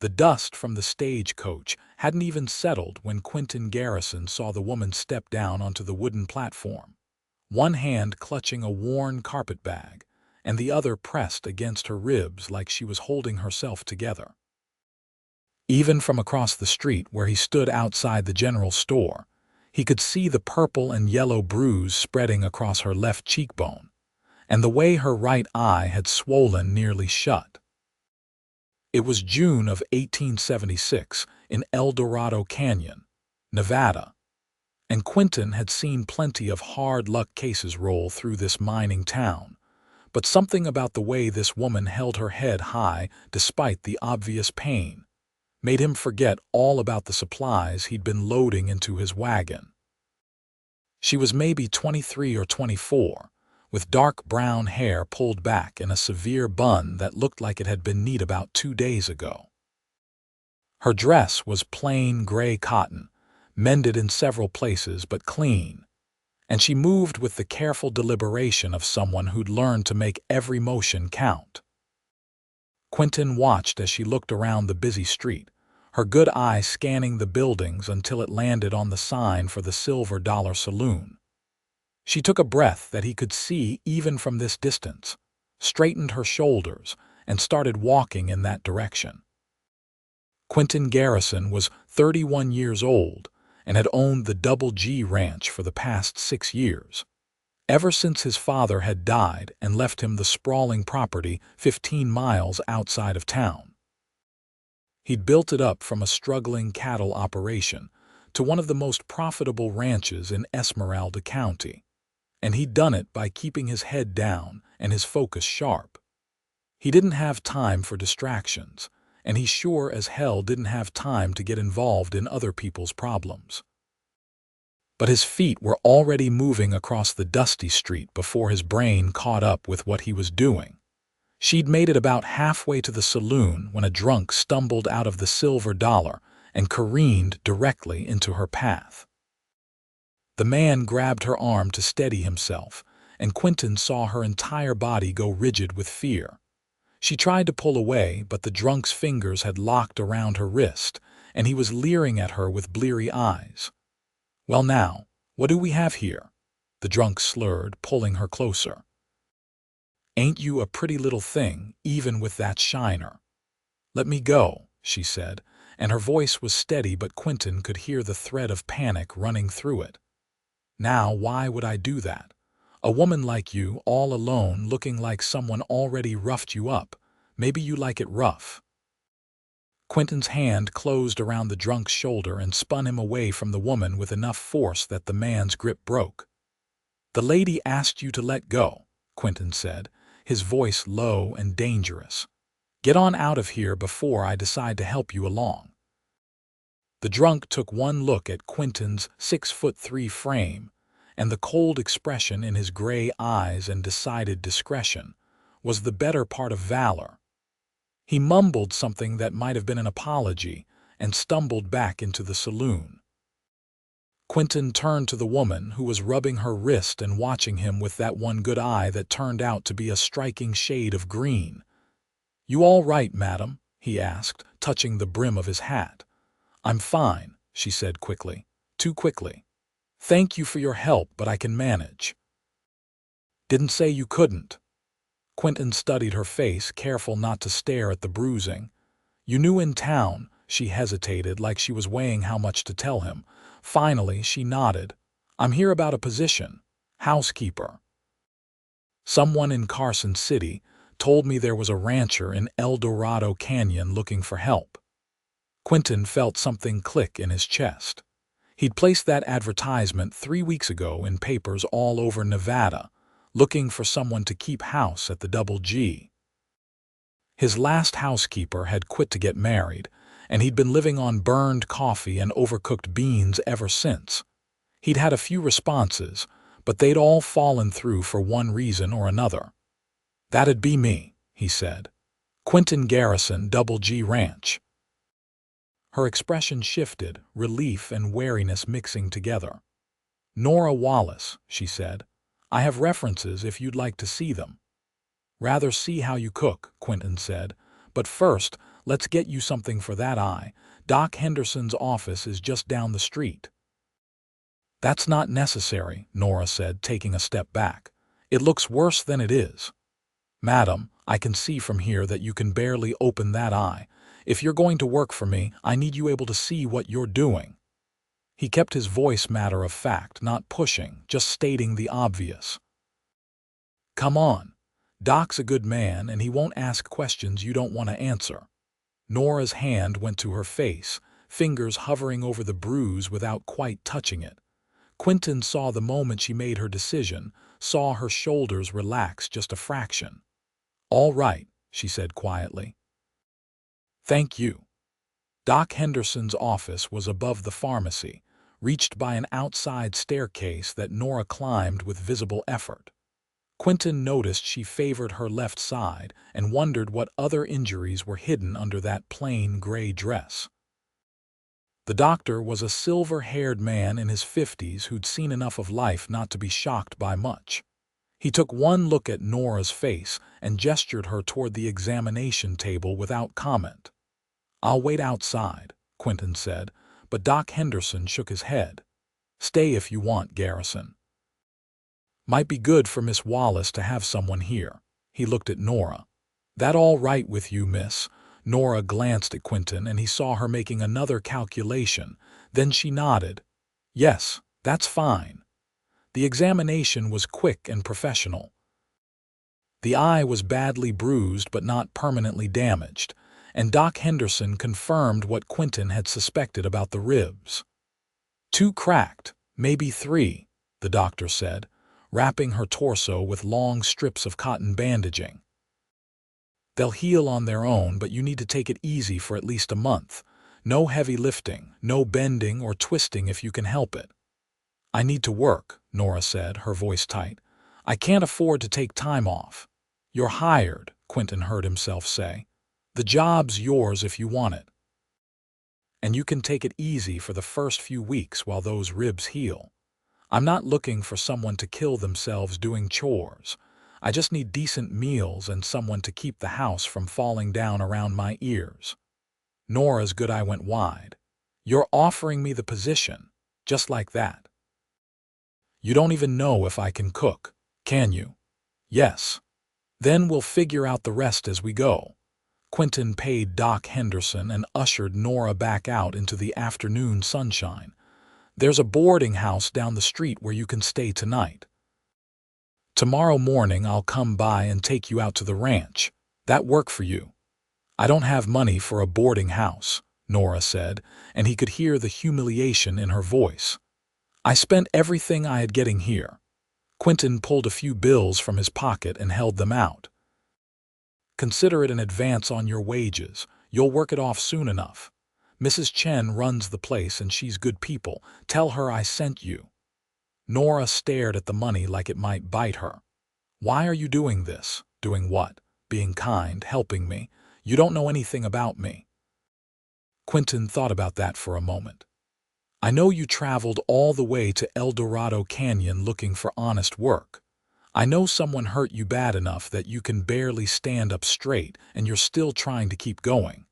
The dust from the stagecoach hadn't even settled when Quinton Garrison saw the woman step down onto the wooden platform, one hand clutching a worn carpetbag and the other pressed against her ribs like she was holding herself together. Even from across the street where he stood outside the general store, he could see the purple and yellow bruise spreading across her left cheekbone, and the way her right eye had swollen nearly shut. It was June of 1876 in El Dorado Canyon, Nevada, and Quinton had seen plenty of hard-luck cases roll through this mining town, but something about the way this woman held her head high despite the obvious pain made him forget all about the supplies he'd been loading into his wagon. She was maybe 23 or 24, with dark brown hair pulled back in a severe bun that looked like it had been knit about 2 days ago. Her dress was plain gray cotton, mended in several places but clean, and she moved with the careful deliberation of someone who'd learned to make every motion count. Quinton watched as she looked around the busy street, her good eye scanning the buildings until it landed on the sign for the Silver Dollar Saloon. She took a breath that he could see even from this distance, straightened her shoulders, and started walking in that direction. Quinton Garrison was 31 years old and had owned the Double G Ranch for the past 6 years, ever since his father had died and left him the sprawling property 15 miles outside of town. He'd built it up from a struggling cattle operation to one of the most profitable ranches in Esmeralda County, and he'd done it by keeping his head down and his focus sharp. He didn't have time for distractions, and he sure as hell didn't have time to get involved in other people's problems. But his feet were already moving across the dusty street before his brain caught up with what he was doing. She'd made it about halfway to the saloon when a drunk stumbled out of the Silver Dollar and careened directly into her path. The man grabbed her arm to steady himself, and Quinton saw her entire body go rigid with fear. She tried to pull away, but the drunk's fingers had locked around her wrist, and he was leering at her with bleary eyes. "Well now, what do we have here?" the drunk slurred, pulling her closer. "Ain't you a pretty little thing, even with that shiner?" "Let me go," she said, and her voice was steady, but Quinton could hear the thread of panic running through it. "Now, why would I do that? A woman like you, all alone, looking like someone already roughed you up. Maybe you like it rough." Quinton's hand closed around the drunk's shoulder and spun him away from the woman with enough force that the man's grip broke. "The lady asked you to let go," Quinton said, his voice low and dangerous. "Get on out of here before I decide to help you along." The drunk took one look at Quinton's 6'3" frame, and the cold expression in his gray eyes and decided discretion was the better part of valor. He mumbled something that might have been an apology and stumbled back into the saloon. Quinton turned to the woman, who was rubbing her wrist and watching him with that one good eye that turned out to be a striking shade of green. "You all right, madam?" he asked, touching the brim of his hat. "I'm fine," she said quickly. "Too quickly. Thank you for your help, but I can manage." "Didn't say you couldn't." Quinton studied her face, careful not to stare at the bruising. "You knew in town," she hesitated, like she was weighing how much to tell him. Finally, she nodded. "I'm here about a position. Housekeeper. Someone in Carson City told me there was a rancher in El Dorado Canyon looking for help." Quinton felt something click in his chest. He'd placed that advertisement 3 weeks ago in papers all over Nevada, looking for someone to keep house at the Double G. His last housekeeper had quit to get married, and he'd been living on burned coffee and overcooked beans ever since. He'd had a few responses, but they'd all fallen through for one reason or another. "That'd be me," he said. "Quinton Garrison, Double G Ranch." Her expression shifted, relief and wariness mixing together. "Nora Wallace," she said. "I have references if you'd like to see them." "Rather see how you cook," Quinton said. "But first, Let's get you something for that eye. Doc Henderson's office is just down the street." "That's not necessary," Nora said, taking a step back. "It looks worse than it is." "Madam, I can see from here that you can barely open that eye. If you're going to work for me, I need you able to see what you're doing." He kept his voice matter of fact, not pushing, just stating the obvious. "Come on. Doc's a good man, and he won't ask questions you don't want to answer." Nora's hand went to her face, fingers hovering over the bruise without quite touching it. Quinton saw the moment she made her decision, saw her shoulders relax just a fraction. "All right," she said quietly. "Thank you." Doc Henderson's office was above the pharmacy, reached by an outside staircase that Nora climbed with visible effort. Quinton noticed she favored her left side and wondered what other injuries were hidden under that plain gray dress. The doctor was a silver-haired man in his 50s who'd seen enough of life not to be shocked by much. He took one look at Nora's face and gestured her toward the examination table without comment. "I'll wait outside," Quinton said, but Doc Henderson shook his head. "Stay if you want, Garrison. Might be good for Miss Wallace to have someone here." He looked at Nora. "That all right with you, miss?" Nora glanced at Quinton and he saw her making another calculation. Then she nodded. "Yes, that's fine." The examination was quick and professional. The eye was badly bruised but not permanently damaged, and Doc Henderson confirmed what Quinton had suspected about the ribs. "2 cracked, maybe 3, the doctor said, wrapping her torso with long strips of cotton bandaging. "They'll heal on their own, but you need to take it easy for at least a month. No heavy lifting, no bending or twisting if you can help it." "I need to work," Nora said, her voice tight. "I can't afford to take time off." "You're hired," Quinton heard himself say. "The job's yours if you want it. And you can take it easy for the first few weeks while those ribs heal. I'm not looking for someone to kill themselves doing chores. I just need decent meals and someone to keep the house from falling down around my ears." Nora's good eye went wide. "You're offering me the position, just like that? You don't even know if I can cook, can you?" "Yes." "Then we'll figure out the rest as we go." Quinton paid Doc Henderson and ushered Nora back out into the afternoon sunshine. "There's a boarding house down the street where you can stay tonight. Tomorrow morning I'll come by and take you out to the ranch. That work for you?" "I don't have money for a boarding house," Nora said, and he could hear the humiliation in her voice. "I spent everything I had getting here." Quinton pulled a few bills from his pocket and held them out. "Consider it an advance on your wages. You'll work it off soon enough. Mrs. Chen runs the place and she's good people. Tell her I sent you." Nora stared at the money like it might bite her. "Why are you doing this?" "Doing what?" "Being kind, helping me. You don't know anything about me." Quinton thought about that for a moment. "I know you traveled all the way to El Dorado Canyon looking for honest work. I know someone hurt you bad enough that you can barely stand up straight and you're still trying to keep going.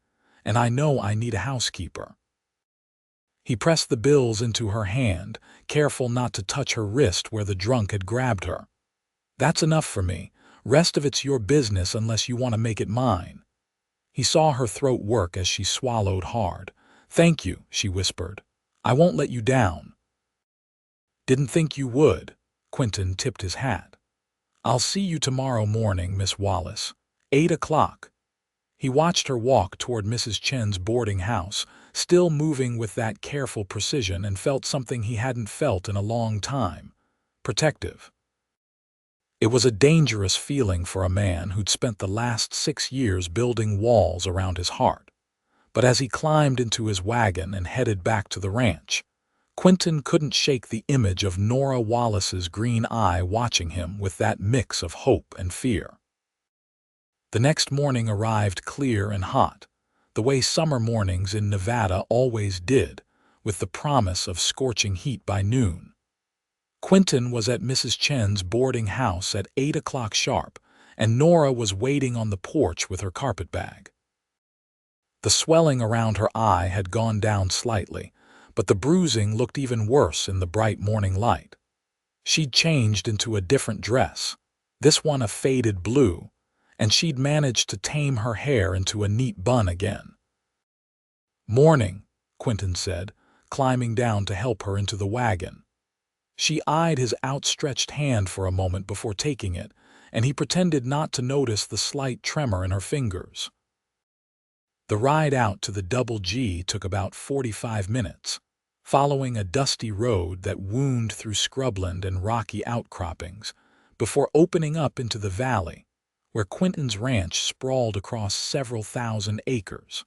And I know I need a housekeeper." He pressed the bills into her hand, careful not to touch her wrist where the drunk had grabbed her. "That's enough for me. Rest of it's your business unless you want to make it mine." He saw her throat work as she swallowed hard. "Thank you," she whispered. "I won't let you down." "Didn't think you would." Quinton tipped his hat. "I'll see you tomorrow morning, Miss Wallace. 8 o'clock. He watched her walk toward Mrs. Chen's boarding house, still moving with that careful precision, and felt something he hadn't felt in a long time. Protective. It was a dangerous feeling for a man who'd spent the last 6 years building walls around his heart. But as he climbed into his wagon and headed back to the ranch, Quinton couldn't shake the image of Nora Wallace's green eye watching him with that mix of hope and fear. The next morning arrived clear and hot, the way summer mornings in Nevada always did, with the promise of scorching heat by noon. Quinton was at Mrs. Chen's boarding house at 8 o'clock sharp, and Nora was waiting on the porch with her carpetbag. The swelling around her eye had gone down slightly, but the bruising looked even worse in the bright morning light. She'd changed into a different dress, this one a faded blue, and she'd managed to tame her hair into a neat bun again. "Morning," Quinton said, climbing down to help her into the wagon. She eyed his outstretched hand for a moment before taking it, and he pretended not to notice the slight tremor in her fingers. The ride out to the Double G took about 45 minutes, following a dusty road that wound through scrubland and rocky outcroppings, before opening up into the valley, where Quinton's ranch sprawled across several thousand acres.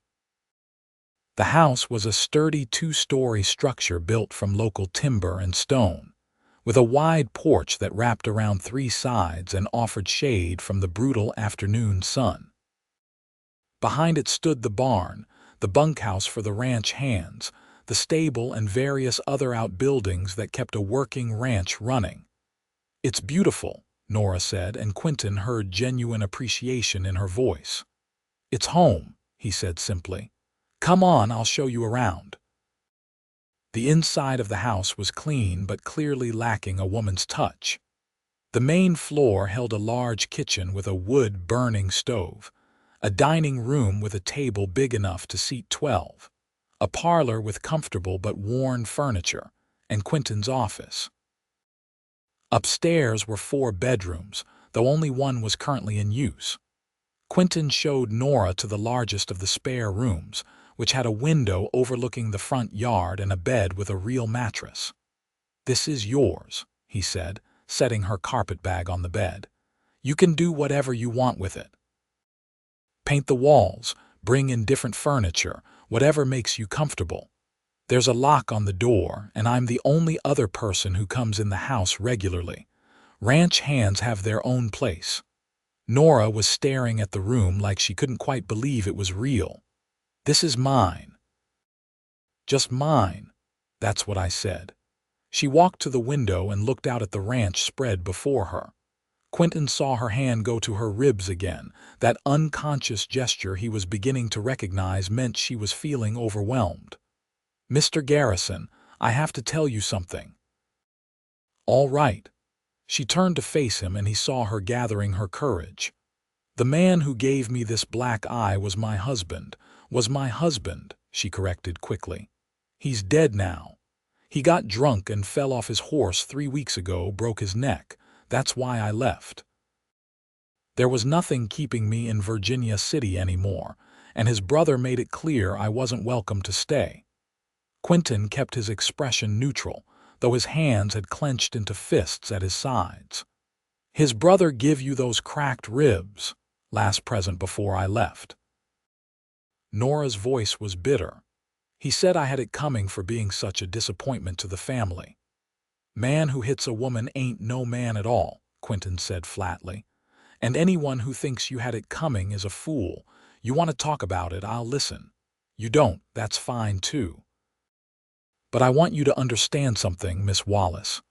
The house was a sturdy two-story structure built from local timber and stone, with a wide porch that wrapped around three sides and offered shade from the brutal afternoon sun. Behind it stood the barn, the bunkhouse for the ranch hands, the stable and various other outbuildings that kept a working ranch running. "It's beautiful," Nora said, and Quinton heard genuine appreciation in her voice. "It's home," he said simply. "Come on, I'll show you around." The inside of the house was clean but clearly lacking a woman's touch. The main floor held a large kitchen with a wood-burning stove, a dining room with a table big enough to seat 12, a parlor with comfortable but worn furniture, and Quinton's office. Upstairs were 4 bedrooms, though only one was currently in use. Quinton showed Nora to the largest of the spare rooms, which had a window overlooking the front yard and a bed with a real mattress. "This is yours," he said, setting her carpetbag on the bed. "You can do whatever you want with it. Paint the walls, bring in different furniture, whatever makes you comfortable. There's a lock on the door, and I'm the only other person who comes in the house regularly. Ranch hands have their own place." Nora was staring at the room like she couldn't quite believe it was real. "This is mine." "Just mine." "That's what I said." She walked to the window and looked out at the ranch spread before her. Quinton saw her hand go to her ribs again, that unconscious gesture he was beginning to recognize meant she was feeling overwhelmed. "Mr. Garrison, I have to tell you something." "All right." She turned to face him and he saw her gathering her courage. "The man who gave me this black eye was my husband, she corrected quickly. "He's dead now. He got drunk and fell off his horse 3 weeks ago, broke his neck. That's why I left. There was nothing keeping me in Virginia City anymore, and his brother made it clear I wasn't welcome to stay." Quinton kept his expression neutral, though his hands had clenched into fists at his sides. "His brother give you those cracked ribs last present before I left." Nora's voice was bitter. "He said I had it coming for being such a disappointment to the family." "Man who hits a woman ain't no man at all," Quinton said flatly. "And anyone who thinks you had it coming is a fool. You want to talk about it, I'll listen. You don't, that's fine too. But I want you to understand something, Miss Wallace."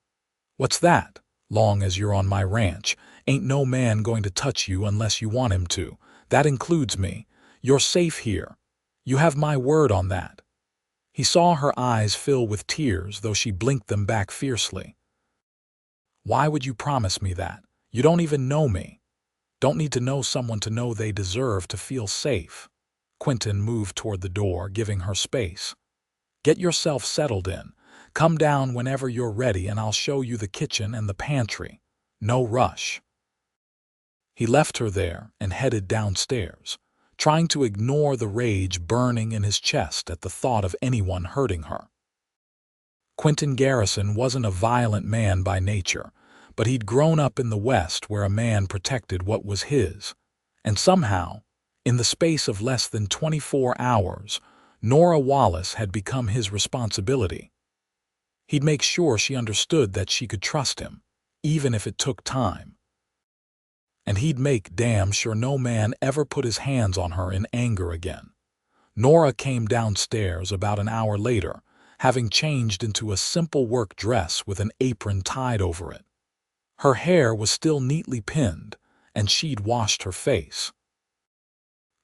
"What's that?" "Long as you're on my ranch, ain't no man going to touch you unless you want him to. That includes me. You're safe here. You have my word on that." He saw her eyes fill with tears, though she blinked them back fiercely. "Why would you promise me that? You don't even know me." "Don't need to know someone to know they deserve to feel safe." Quinton moved toward the door, giving her space. "Get yourself settled in. Come down whenever you're ready and I'll show you the kitchen and the pantry. No rush." He left her there and headed downstairs, trying to ignore the rage burning in his chest at the thought of anyone hurting her. Quinton Garrison wasn't a violent man by nature, but he'd grown up in the West where a man protected what was his. And somehow, in the space of less than 24 hours, Nora Wallace had become his responsibility. He'd make sure she understood that she could trust him, even if it took time. And he'd make damn sure no man ever put his hands on her in anger again. Nora came downstairs about an hour later, having changed into a simple work dress with an apron tied over it. Her hair was still neatly pinned, and she'd washed her face.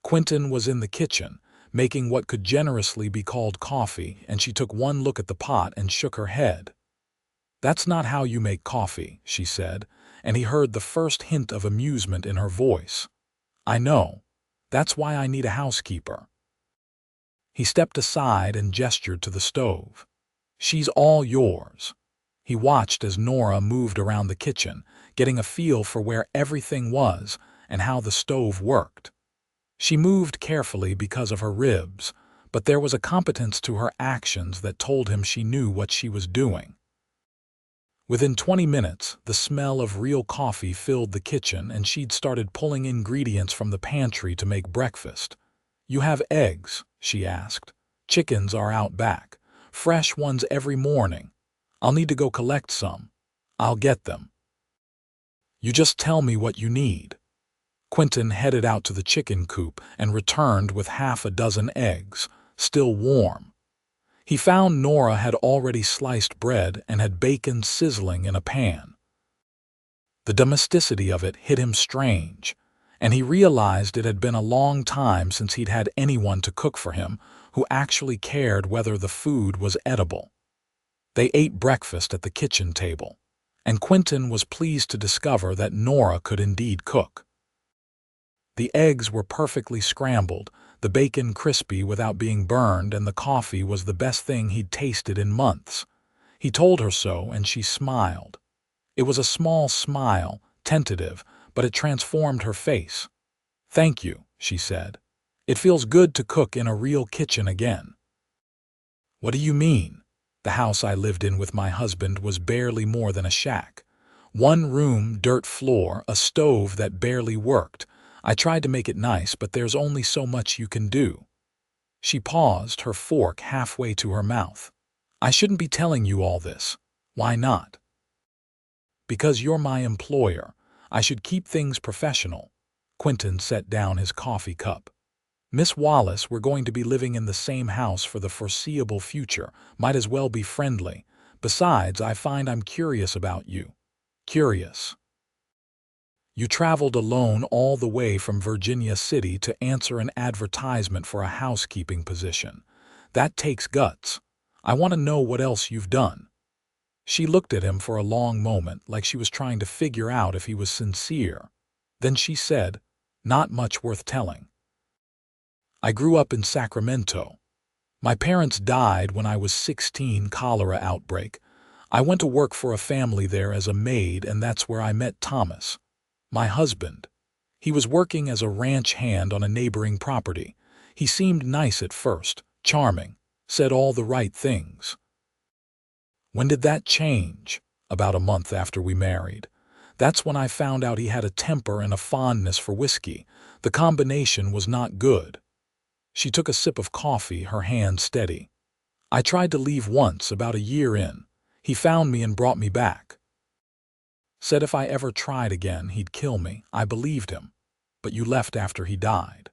Quinton was in the kitchen, making what could generously be called coffee, and she took one look at the pot and shook her head. "That's not how you make coffee," she said, and he heard the first hint of amusement in her voice. "I know. That's why I need a housekeeper." He stepped aside and gestured to the stove. "She's all yours." He watched as Nora moved around the kitchen, getting a feel for where everything was and how the stove worked. She moved carefully because of her ribs, but there was a competence to her actions that told him she knew what she was doing. Within 20 minutes, the smell of real coffee filled the kitchen and she'd started pulling ingredients from the pantry to make breakfast. "You have eggs?" she asked. "Chickens are out back. Fresh ones every morning. I'll need to go collect some. I'll get them. You just tell me what you need." Quinton headed out to the chicken coop and returned with half a dozen eggs, still warm. He found Nora had already sliced bread and had bacon sizzling in a pan. The domesticity of it hit him strange, and he realized it had been a long time since he'd had anyone to cook for him who actually cared whether the food was edible. They ate breakfast at the kitchen table, and Quinton was pleased to discover that Nora could indeed cook. The eggs were perfectly scrambled, the bacon crispy without being burned, and the coffee was the best thing he'd tasted in months. He told her so, and she smiled. It was a small smile, tentative, but it transformed her face. "Thank you," she said. "It feels good to cook in a real kitchen again." "What do you mean?" The house I lived in with my husband was barely more than a shack. One room, dirt floor, a stove that barely worked. I tried to make it nice, but there's only so much you can do. She paused, her fork halfway to her mouth. "I shouldn't be telling you all this." "Why not?" "Because you're my employer. I should keep things professional." Quinton set down his coffee cup. "Miss Wallace, we're going to be living in the same house for the foreseeable future. Might as well be friendly. Besides, I find I'm curious about you." "Curious?" "You traveled alone all the way from Virginia City to answer an advertisement for a housekeeping position. That takes guts. I want to know what else you've done." She looked at him for a long moment, like she was trying to figure out if he was sincere. Then she said, "Not much worth telling. I grew up in Sacramento. My parents died when I was 16, cholera outbreak. I went to work for a family there as a maid, and that's where I met Thomas, my husband. He was working as a ranch hand on a neighboring property. He seemed nice at first, charming, said all the right things." "When did that change?" "About a month after we married. That's when I found out he had a temper and a fondness for whiskey. The combination was not good." She took a sip of coffee, her hand steady. "I tried to leave once, about a year in. He found me and brought me back. Said if I ever tried again, he'd kill me. I believed him. But you left after he died."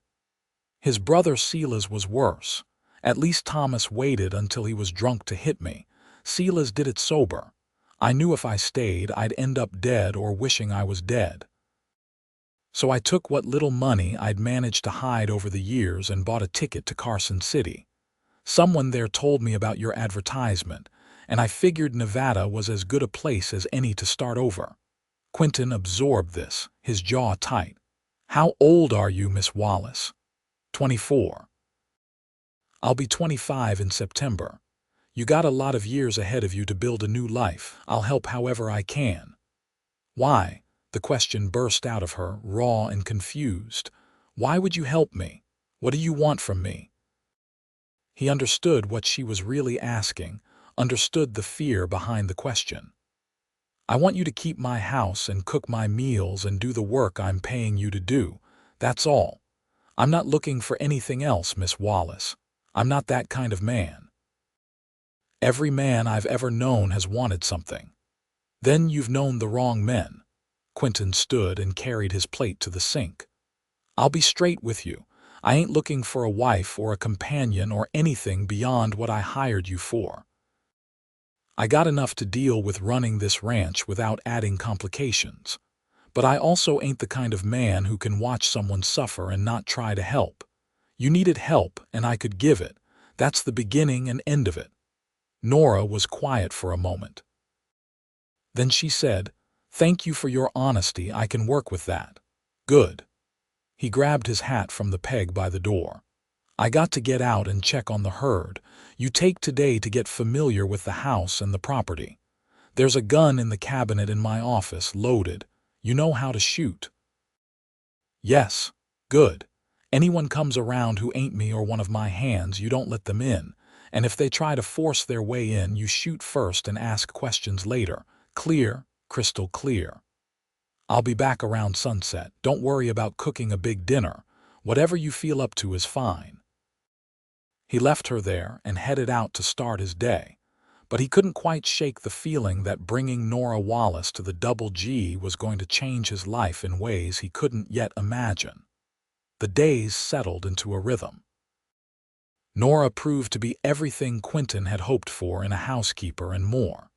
"His brother Silas was worse. At least Thomas waited until he was drunk to hit me. Silas did it sober. I knew if I stayed, I'd end up dead or wishing I was dead. So I took what little money I'd managed to hide over the years and bought a ticket to Carson City. Someone there told me about your advertisement, and I figured Nevada was as good a place as any to start over." Quinton absorbed this, his jaw tight. "How old are you, Miss Wallace?" 24. "I'll be 25 in September. You got a lot of years ahead of you to build a new life. I'll help however I can." "Why?" The question burst out of her, raw and confused. "Why would you help me? What do you want from me?" He understood what she was really asking, understood the fear behind the question. "I want you to keep my house and cook my meals and do the work I'm paying you to do. That's all. I'm not looking for anything else, Miss Wallace. I'm not that kind of man. Every man I've ever known has wanted something." "Then you've known the wrong men." Quinton stood and carried his plate to the sink. "I'll be straight with you. I ain't looking for a wife or a companion or anything beyond what I hired you for. I got enough to deal with running this ranch without adding complications. But I also ain't the kind of man who can watch someone suffer and not try to help. You needed help, and I could give it. That's the beginning and end of it." Nora was quiet for a moment. Then she said, "Thank you for your honesty. I can work with that." "Good." He grabbed his hat from the peg by the door. "I got to get out and check on the herd. You take today to get familiar with the house and the property. There's a gun in the cabinet in my office, loaded. You know how to shoot." "Yes." "Good. Anyone comes around who ain't me or one of my hands, you don't let them in. And if they try to force their way in, you shoot first and ask questions later. Clear, crystal clear. I'll be back around sunset. Don't worry about cooking a big dinner. Whatever you feel up to is fine." He left her there and headed out to start his day. But he couldn't quite shake the feeling that bringing Nora Wallace to the Double G was going to change his life in ways he couldn't yet imagine. The days settled into a rhythm. Nora proved to be everything Quinton had hoped for in a housekeeper and more.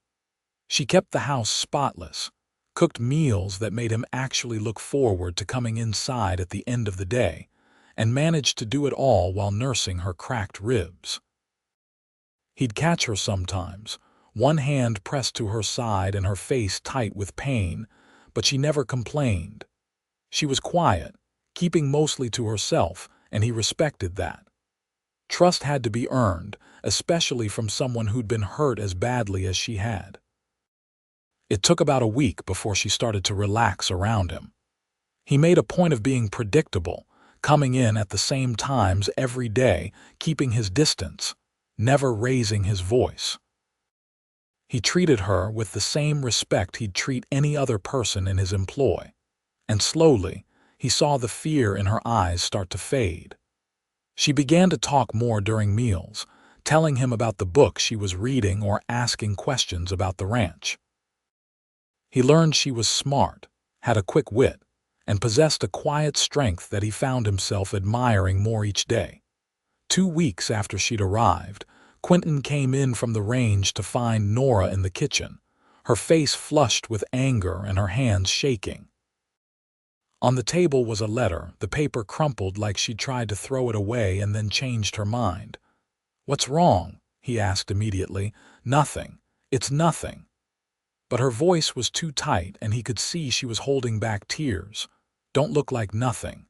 She kept the house spotless, cooked meals that made him actually look forward to coming inside at the end of the day, and managed to do it all while nursing her cracked ribs. He'd catch her sometimes, one hand pressed to her side and her face tight with pain, but she never complained. She was quiet, keeping mostly to herself, and he respected that. Trust had to be earned, especially from someone who'd been hurt as badly as she had. It took about a week before she started to relax around him. He made a point of being predictable, coming in at the same times every day, keeping his distance, never raising his voice. He treated her with the same respect he'd treat any other person in his employ, and slowly, he saw the fear in her eyes start to fade. She began to talk more during meals, telling him about the book she was reading or asking questions about the ranch. He learned she was smart, had a quick wit, and possessed a quiet strength that he found himself admiring more each day. 2 weeks after she'd arrived, Quinton came in from the range to find Nora in the kitchen, her face flushed with anger and her hands shaking. On the table was a letter, the paper crumpled like she'd tried to throw it away and then changed her mind. "What's wrong?" he asked immediately. "Nothing. It's nothing." But her voice was too tight and he could see she was holding back tears. "Don't look like nothing."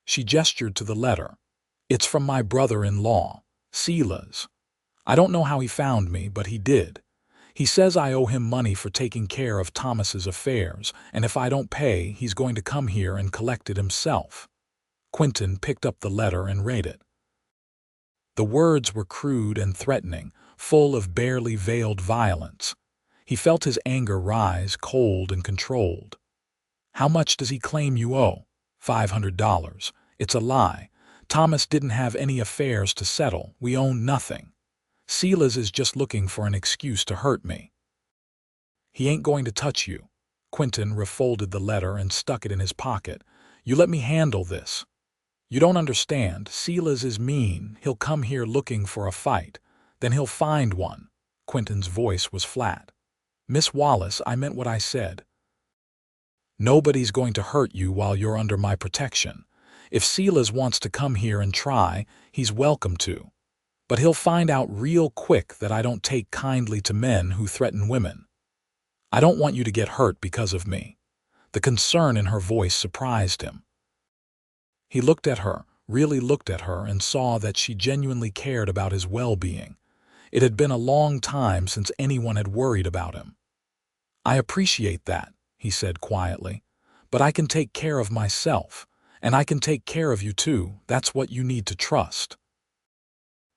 She gestured to the letter. "It's from my brother-in-law, Sila's. I don't know how he found me, but he did. He says I owe him money for taking care of Thomas's affairs, and if I don't pay, he's going to come here and collect it himself." Quinton picked up the letter and read it. The words were crude and threatening, full of barely veiled violence. He felt his anger rise, cold and controlled. "How much does he claim you owe?" $500. "It's a lie. Thomas didn't have any affairs to settle. We own nothing. Sila's is just looking for an excuse to hurt me." "He ain't going to touch you." Quinton refolded the letter and stuck it in his pocket. "You let me handle this. You don't understand. Sila's is mean. He'll come here looking for a fight. Then he'll find one." Quinton's voice was flat. "Miss Wallace, I meant what I said. Nobody's going to hurt you while you're under my protection. If Sila's wants to come here and try, he's welcome to. But he'll find out real quick that I don't take kindly to men who threaten women. I don't want you to get hurt because of me." The concern in her voice surprised him. He looked at her, really looked at her, and saw that she genuinely cared about his well-being. It had been a long time since anyone had worried about him. "I appreciate that," he said quietly, "but I can take care of myself, and I can take care of you too. That's what you need to trust."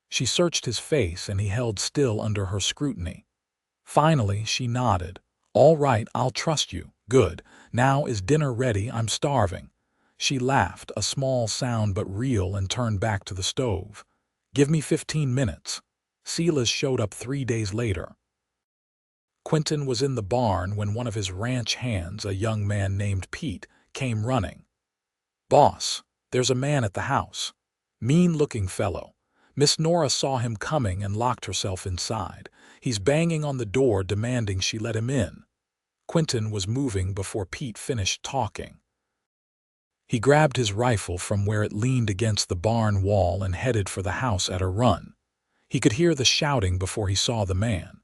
She searched his face and he held still under her scrutiny. Finally, she nodded. "All right, I'll trust you. Good. Now is dinner ready? I'm starving." She laughed, a small sound but real, and turned back to the stove. "Give me 15 minutes. Sila's showed up 3 days later." Quinton was in the barn when one of his ranch hands, a young man named Pete, came running. "Boss, there's a man at the house. Mean-looking fellow. Miss Nora saw him coming and locked herself inside. He's banging on the door demanding she let him in." Quinton was moving before Pete finished talking. He grabbed his rifle from where it leaned against the barn wall and headed for the house at a run. He could hear the shouting before he saw the man.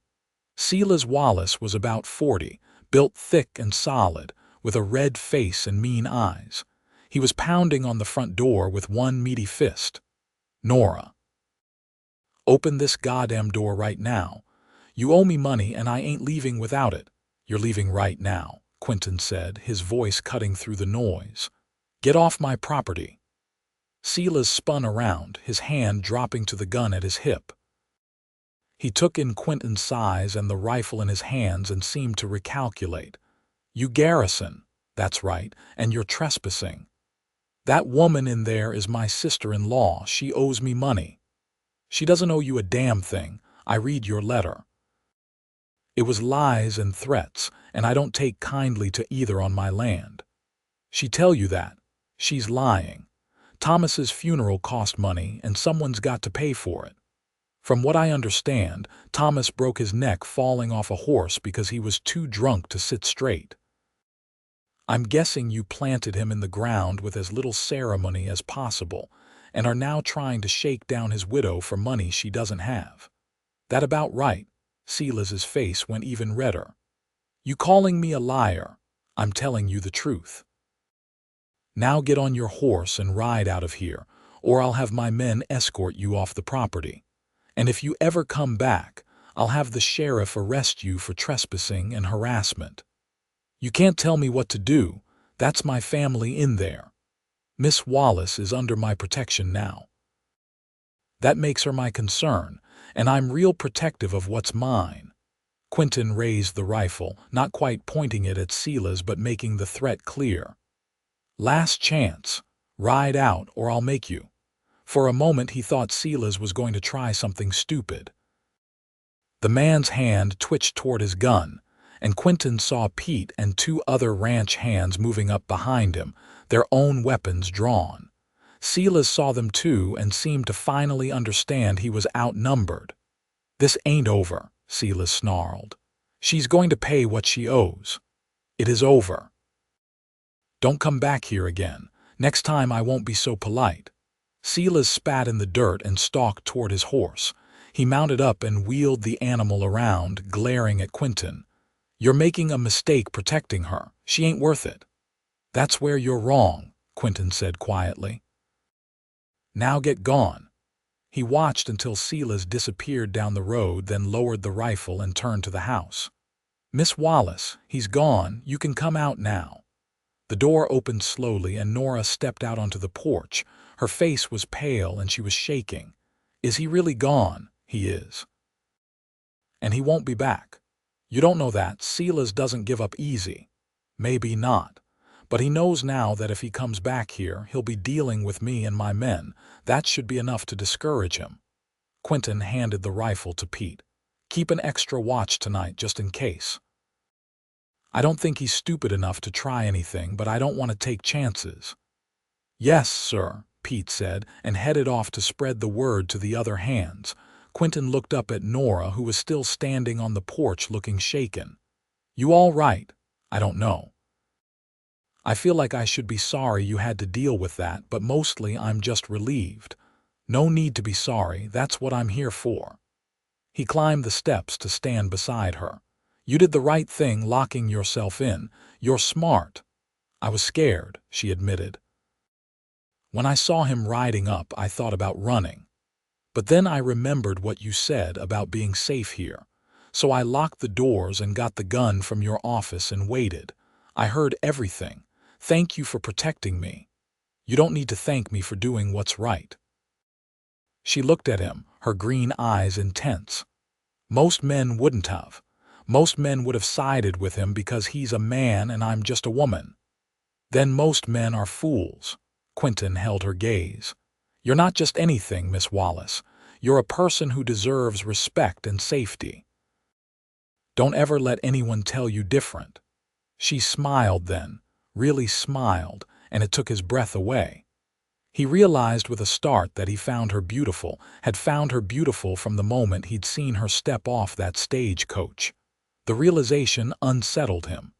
Silas Wallace was about 40, built thick and solid, with a red face and mean eyes. He was pounding on the front door with one meaty fist. "Nora, open this goddamn door right now. You owe me money and I ain't leaving without it." "You're leaving right now," Quinton said, his voice cutting through the noise. "Get off my property." Silas spun around, his hand dropping to the gun at his hip. He took in Quinton's size and the rifle in his hands and seemed to recalculate. "You Garrison, that's right, and you're trespassing. That woman in there is my sister-in-law. She owes me money." "She doesn't owe you a damn thing. I read your letter. It was lies and threats, and I don't take kindly to either on my land." "She tell you that? She's lying. Thomas's funeral cost money, and someone's got to pay for it. From what I understand, Thomas broke his neck falling off a horse because he was too drunk to sit straight. I'm guessing you planted him in the ground with as little ceremony as possible, and are now trying to shake down his widow for money she doesn't have." "That about right." Silas's face went even redder. "You calling me a liar? I'm telling you the truth. Now get on your horse and ride out of here, or I'll have my men escort you off the property. And if you ever come back, I'll have the sheriff arrest you for trespassing and harassment. You can't tell me what to do. That's my family in there. Miss Wallace is under my protection now. That makes her my concern, and I'm real protective of what's mine." Quinton raised the rifle, not quite pointing it at Silas but making the threat clear. "Last chance. Ride out or I'll make you." For a moment he thought Silas was going to try something stupid. The man's hand twitched toward his gun, and Quinton saw Pete and two other ranch hands moving up behind him, their own weapons drawn. Silas saw them too and seemed to finally understand he was outnumbered. "This ain't over," Silas snarled. "She's going to pay what she owes. It is over. Don't come back here again. Next time I won't be so polite." Silas spat in the dirt and stalked toward his horse. He mounted up and wheeled the animal around, glaring at Quinton. "You're making a mistake protecting her. She ain't worth it." "That's where you're wrong," Quinton said quietly. "Now get gone." He watched until Silas disappeared down the road, then lowered the rifle and turned to the house. "Miss Wallace, he's gone. You can come out now." The door opened slowly and Nora stepped out onto the porch. Her face was pale and she was shaking. "Is he really gone?" "He is. And he won't be back." "You don't know that. Silas doesn't give up easy." "Maybe not. But he knows now that if he comes back here, he'll be dealing with me and my men. That should be enough to discourage him." Quinton handed the rifle to Pete. "Keep an extra watch tonight just in case. I don't think he's stupid enough to try anything, but I don't want to take chances." "Yes, sir," Pete said, and headed off to spread the word to the other hands. Quinton looked up at Nora, who was still standing on the porch looking shaken. "You all right?" "I don't know. I feel like I should be sorry you had to deal with that, but mostly I'm just relieved." "No need to be sorry. That's what I'm here for." He climbed the steps to stand beside her. "You did the right thing locking yourself in. You're smart." "I was scared," she admitted. "When I saw him riding up, I thought about running. But then I remembered what you said about being safe here. So I locked the doors and got the gun from your office and waited. I heard everything. Thank you for protecting me. You don't need to thank me for doing what's right." She looked at him, her green eyes intense. "Most men wouldn't have. Most men would have sided with him because he's a man and I'm just a woman." "Then most men are fools." Quinton held her gaze. "You're not just anything, Miss Wallace. You're a person who deserves respect and safety. Don't ever let anyone tell you different." She smiled then, really smiled, and it took his breath away. He realized with a start that he found her beautiful, had found her beautiful from the moment he'd seen her step off that stagecoach. The realization unsettled him.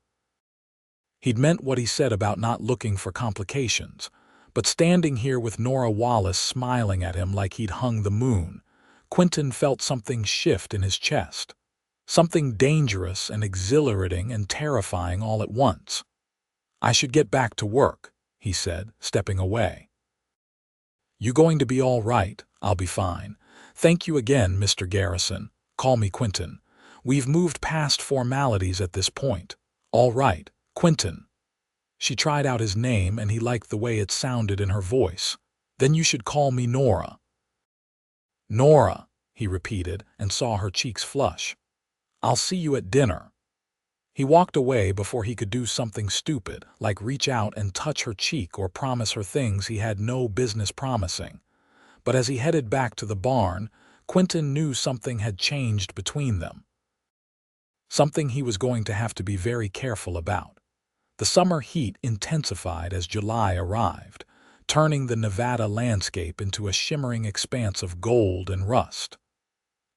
He'd meant what he said about not looking for complications, but standing here with Nora Wallace smiling at him like he'd hung the moon, Quinton felt something shift in his chest. Something dangerous and exhilarating and terrifying all at once. "I should get back to work," he said, stepping away. "You going to be all right?" "I'll be fine. Thank you again, Mr. Garrison. Call me Quinton. We've moved past formalities at this point." "All right, Quinton." She tried out his name and he liked the way it sounded in her voice. "Then you should call me Nora." "Nora," he repeated and saw her cheeks flush. "I'll see you at dinner." He walked away before he could do something stupid, like reach out and touch her cheek or promise her things he had no business promising. But as he headed back to the barn, Quinton knew something had changed between them. Something he was going to have to be very careful about. The summer heat intensified as July arrived, turning the Nevada landscape into a shimmering expanse of gold and rust.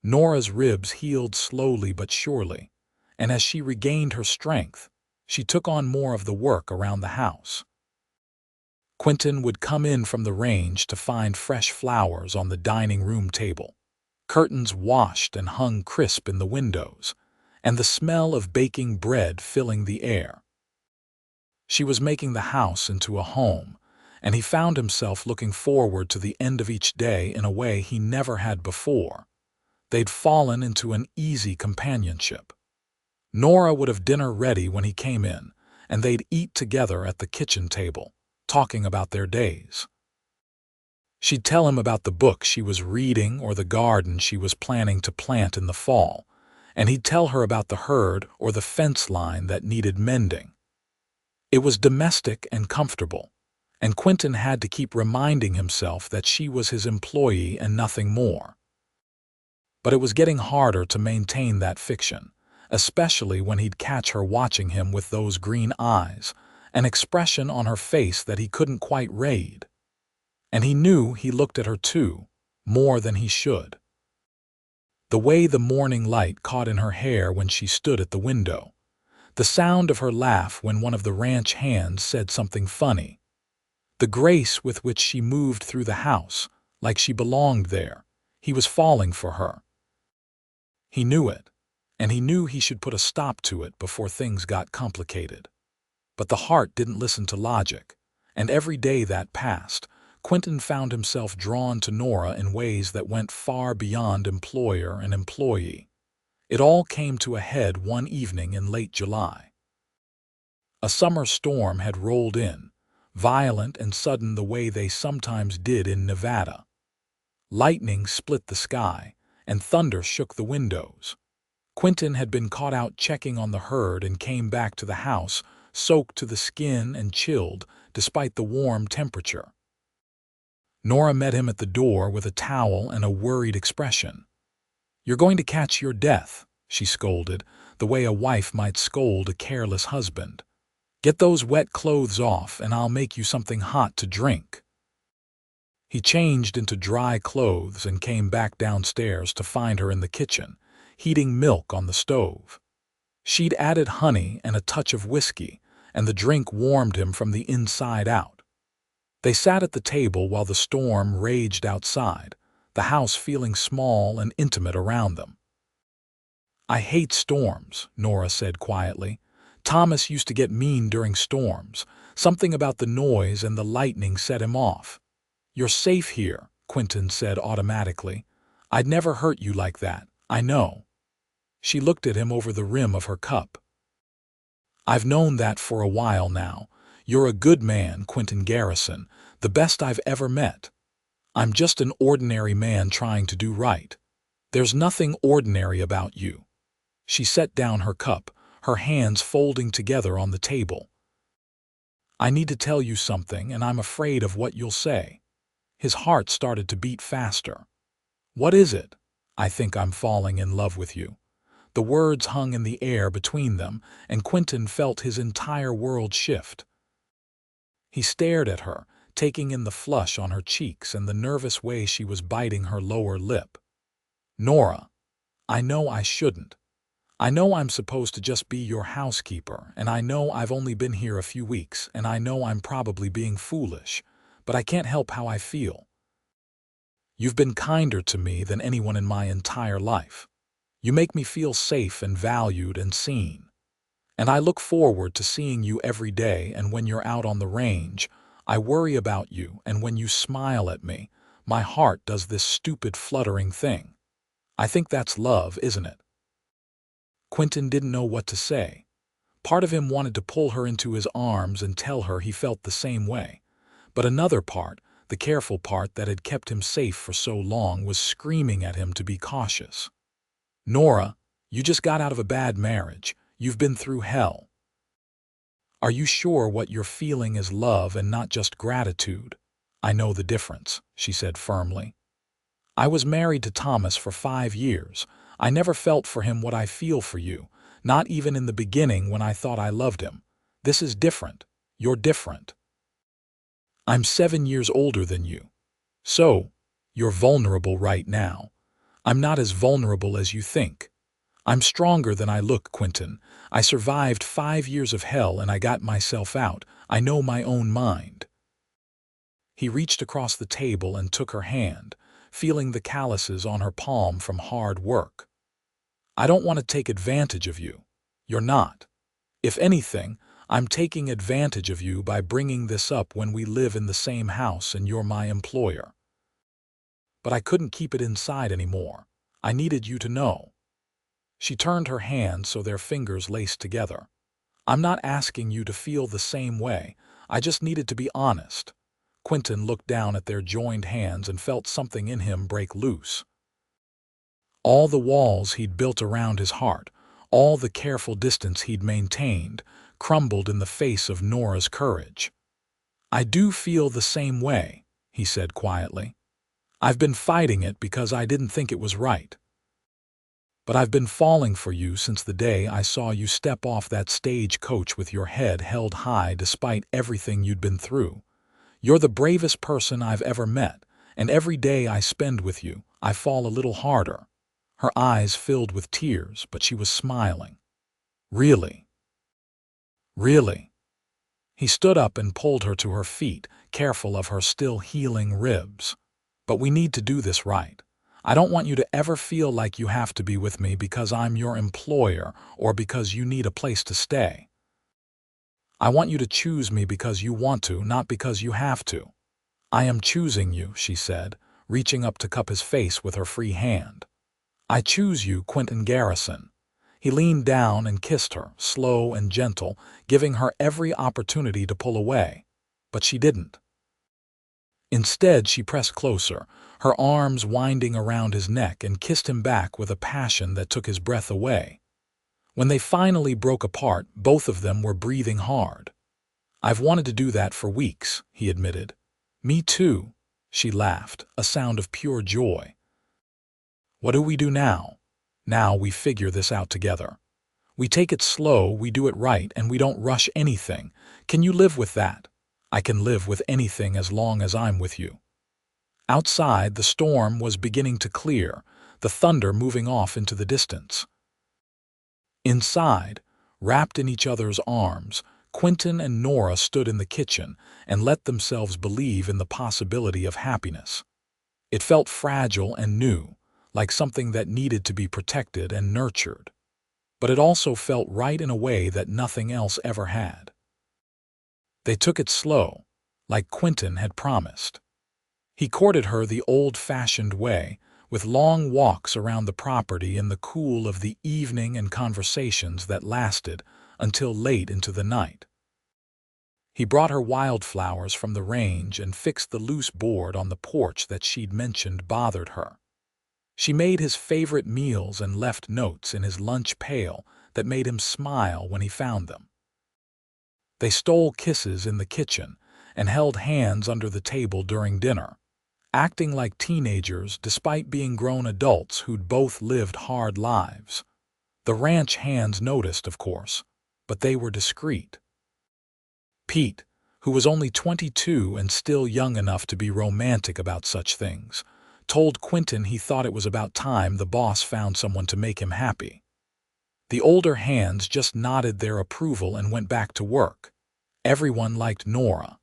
Nora's ribs healed slowly but surely, and as she regained her strength, she took on more of the work around the house. Quinton would come in from the range to find fresh flowers on the dining room table, curtains washed and hung crisp in the windows, and the smell of baking bread filling the air. She was making the house into a home, and he found himself looking forward to the end of each day in a way he never had before. They'd fallen into an easy companionship. Nora would have dinner ready when he came in, and they'd eat together at the kitchen table, talking about their days. She'd tell him about the book she was reading or the garden she was planning to plant in the fall, and he'd tell her about the herd or the fence line that needed mending. It was domestic and comfortable, and Quinton had to keep reminding himself that she was his employee and nothing more. But it was getting harder to maintain that fiction, especially when he'd catch her watching him with those green eyes, an expression on her face that he couldn't quite read. And he knew he looked at her too, more than he should. The way the morning light caught in her hair when she stood at the window, the sound of her laugh when one of the ranch hands said something funny, the grace with which she moved through the house, like she belonged there. He was falling for her. He knew it, and he knew he should put a stop to it before things got complicated. But the heart didn't listen to logic, and every day that passed, Quinton found himself drawn to Nora in ways that went far beyond employer and employee. It all came to a head one evening in late July. A summer storm had rolled in, violent and sudden the way they sometimes did in Nevada. Lightning split the sky, and thunder shook the windows. Quinton had been caught out checking on the herd and came back to the house, soaked to the skin and chilled, despite the warm temperature. Nora met him at the door with a towel and a worried expression. "You're going to catch your death," she scolded, the way a wife might scold a careless husband. "Get those wet clothes off and I'll make you something hot to drink." He changed into dry clothes and came back downstairs to find her in the kitchen, heating milk on the stove. She'd added honey and a touch of whiskey, and the drink warmed him from the inside out. They sat at the table while the storm raged outside, the house feeling small and intimate around them. "I hate storms," Nora said quietly. "Thomas used to get mean during storms. Something about the noise and the lightning set him off." "You're safe here," Quinton said automatically. "I'd never hurt you like that, I know." She looked at him over the rim of her cup. "I've known that for a while now. You're a good man, Quinton Garrison, the best I've ever met. I'm just an ordinary man trying to do right. There's nothing ordinary about you." She set down her cup, her hands folding together on the table. "I need to tell you something, and I'm afraid of what you'll say." His heart started to beat faster. "What is it?" "I think I'm falling in love with you." The words hung in the air between them, and Quinton felt his entire world shift. He stared at her, taking in the flush on her cheeks and the nervous way she was biting her lower lip. "Nora, I know I shouldn't. I know I'm supposed to just be your housekeeper, and I know I've only been here a few weeks, and I know I'm probably being foolish, but I can't help how I feel. You've been kinder to me than anyone in my entire life. You make me feel safe and valued and seen. And I look forward to seeing you every day, and when you're out on the range, I worry about you, and when you smile at me, my heart does this stupid fluttering thing. I think that's love, isn't it? Quinton didn't know what to say. Part of him wanted to pull her into his arms and tell her he felt the same way. But another part, the careful part that had kept him safe for so long, was screaming at him to be cautious. Nora, you just got out of a bad marriage. You've been through hell. Are you sure what you're feeling is love and not just gratitude? I know the difference, she said firmly. I was married to Thomas for 5 years. I never felt for him what I feel for you, not even in the beginning when I thought I loved him. This is different. You're different. I'm 7 years older than you. So, you're vulnerable right now. I'm not as vulnerable as you think. I'm stronger than I look, Quinton. I survived 5 years of hell and I got myself out. I know my own mind. He reached across the table and took her hand, feeling the calluses on her palm from hard work. I don't want to take advantage of you. You're not. If anything, I'm taking advantage of you by bringing this up when we live in the same house and you're my employer. But I couldn't keep it inside anymore. I needed you to know. She turned her hands so their fingers laced together. I'm not asking you to feel the same way. I just needed to be honest. Quinton looked down at their joined hands and felt something in him break loose. All the walls he'd built around his heart, all the careful distance he'd maintained, crumbled in the face of Nora's courage. I do feel the same way, he said quietly. I've been fighting it because I didn't think it was right. But I've been falling for you since the day I saw you step off that stagecoach with your head held high despite everything you'd been through. You're the bravest person I've ever met, and every day I spend with you, I fall a little harder. Her eyes filled with tears, but she was smiling. Really? Really? He stood up and pulled her to her feet, careful of her still healing ribs. But we need to do this right. I don't want you to ever feel like you have to be with me because I'm your employer or because you need a place to stay. I want you to choose me because you want to, not because you have to. I am choosing you, she said, reaching up to cup his face with her free hand. I choose you, Quinton Garrison. He leaned down and kissed her, slow and gentle, giving her every opportunity to pull away. But she didn't. Instead, she pressed closer, her arms winding around his neck, and kissed him back with a passion that took his breath away. When they finally broke apart, both of them were breathing hard. I've wanted to do that for weeks, he admitted. Me too, she laughed, a sound of pure joy. What do we do now? Now we figure this out together. We take it slow, we do it right, and we don't rush anything. Can you live with that? I can live with anything as long as I'm with you. Outside, the storm was beginning to clear, the thunder moving off into the distance. Inside, wrapped in each other's arms, Quinton and Nora stood in the kitchen and let themselves believe in the possibility of happiness. It felt fragile and new, like something that needed to be protected and nurtured. But it also felt right in a way that nothing else ever had. They took it slow, like Quinton had promised. He courted her the old-fashioned way, with long walks around the property in the cool of the evening and conversations that lasted until late into the night. He brought her wildflowers from the range and fixed the loose board on the porch that she'd mentioned bothered her. She made his favorite meals and left notes in his lunch pail that made him smile when he found them. They stole kisses in the kitchen and held hands under the table during dinner, acting like teenagers despite being grown adults who'd both lived hard lives. The ranch hands noticed, of course, but they were discreet. Pete, who was only 22 and still young enough to be romantic about such things, told Quinton he thought it was about time the boss found someone to make him happy. The older hands just nodded their approval and went back to work. Everyone liked Nora.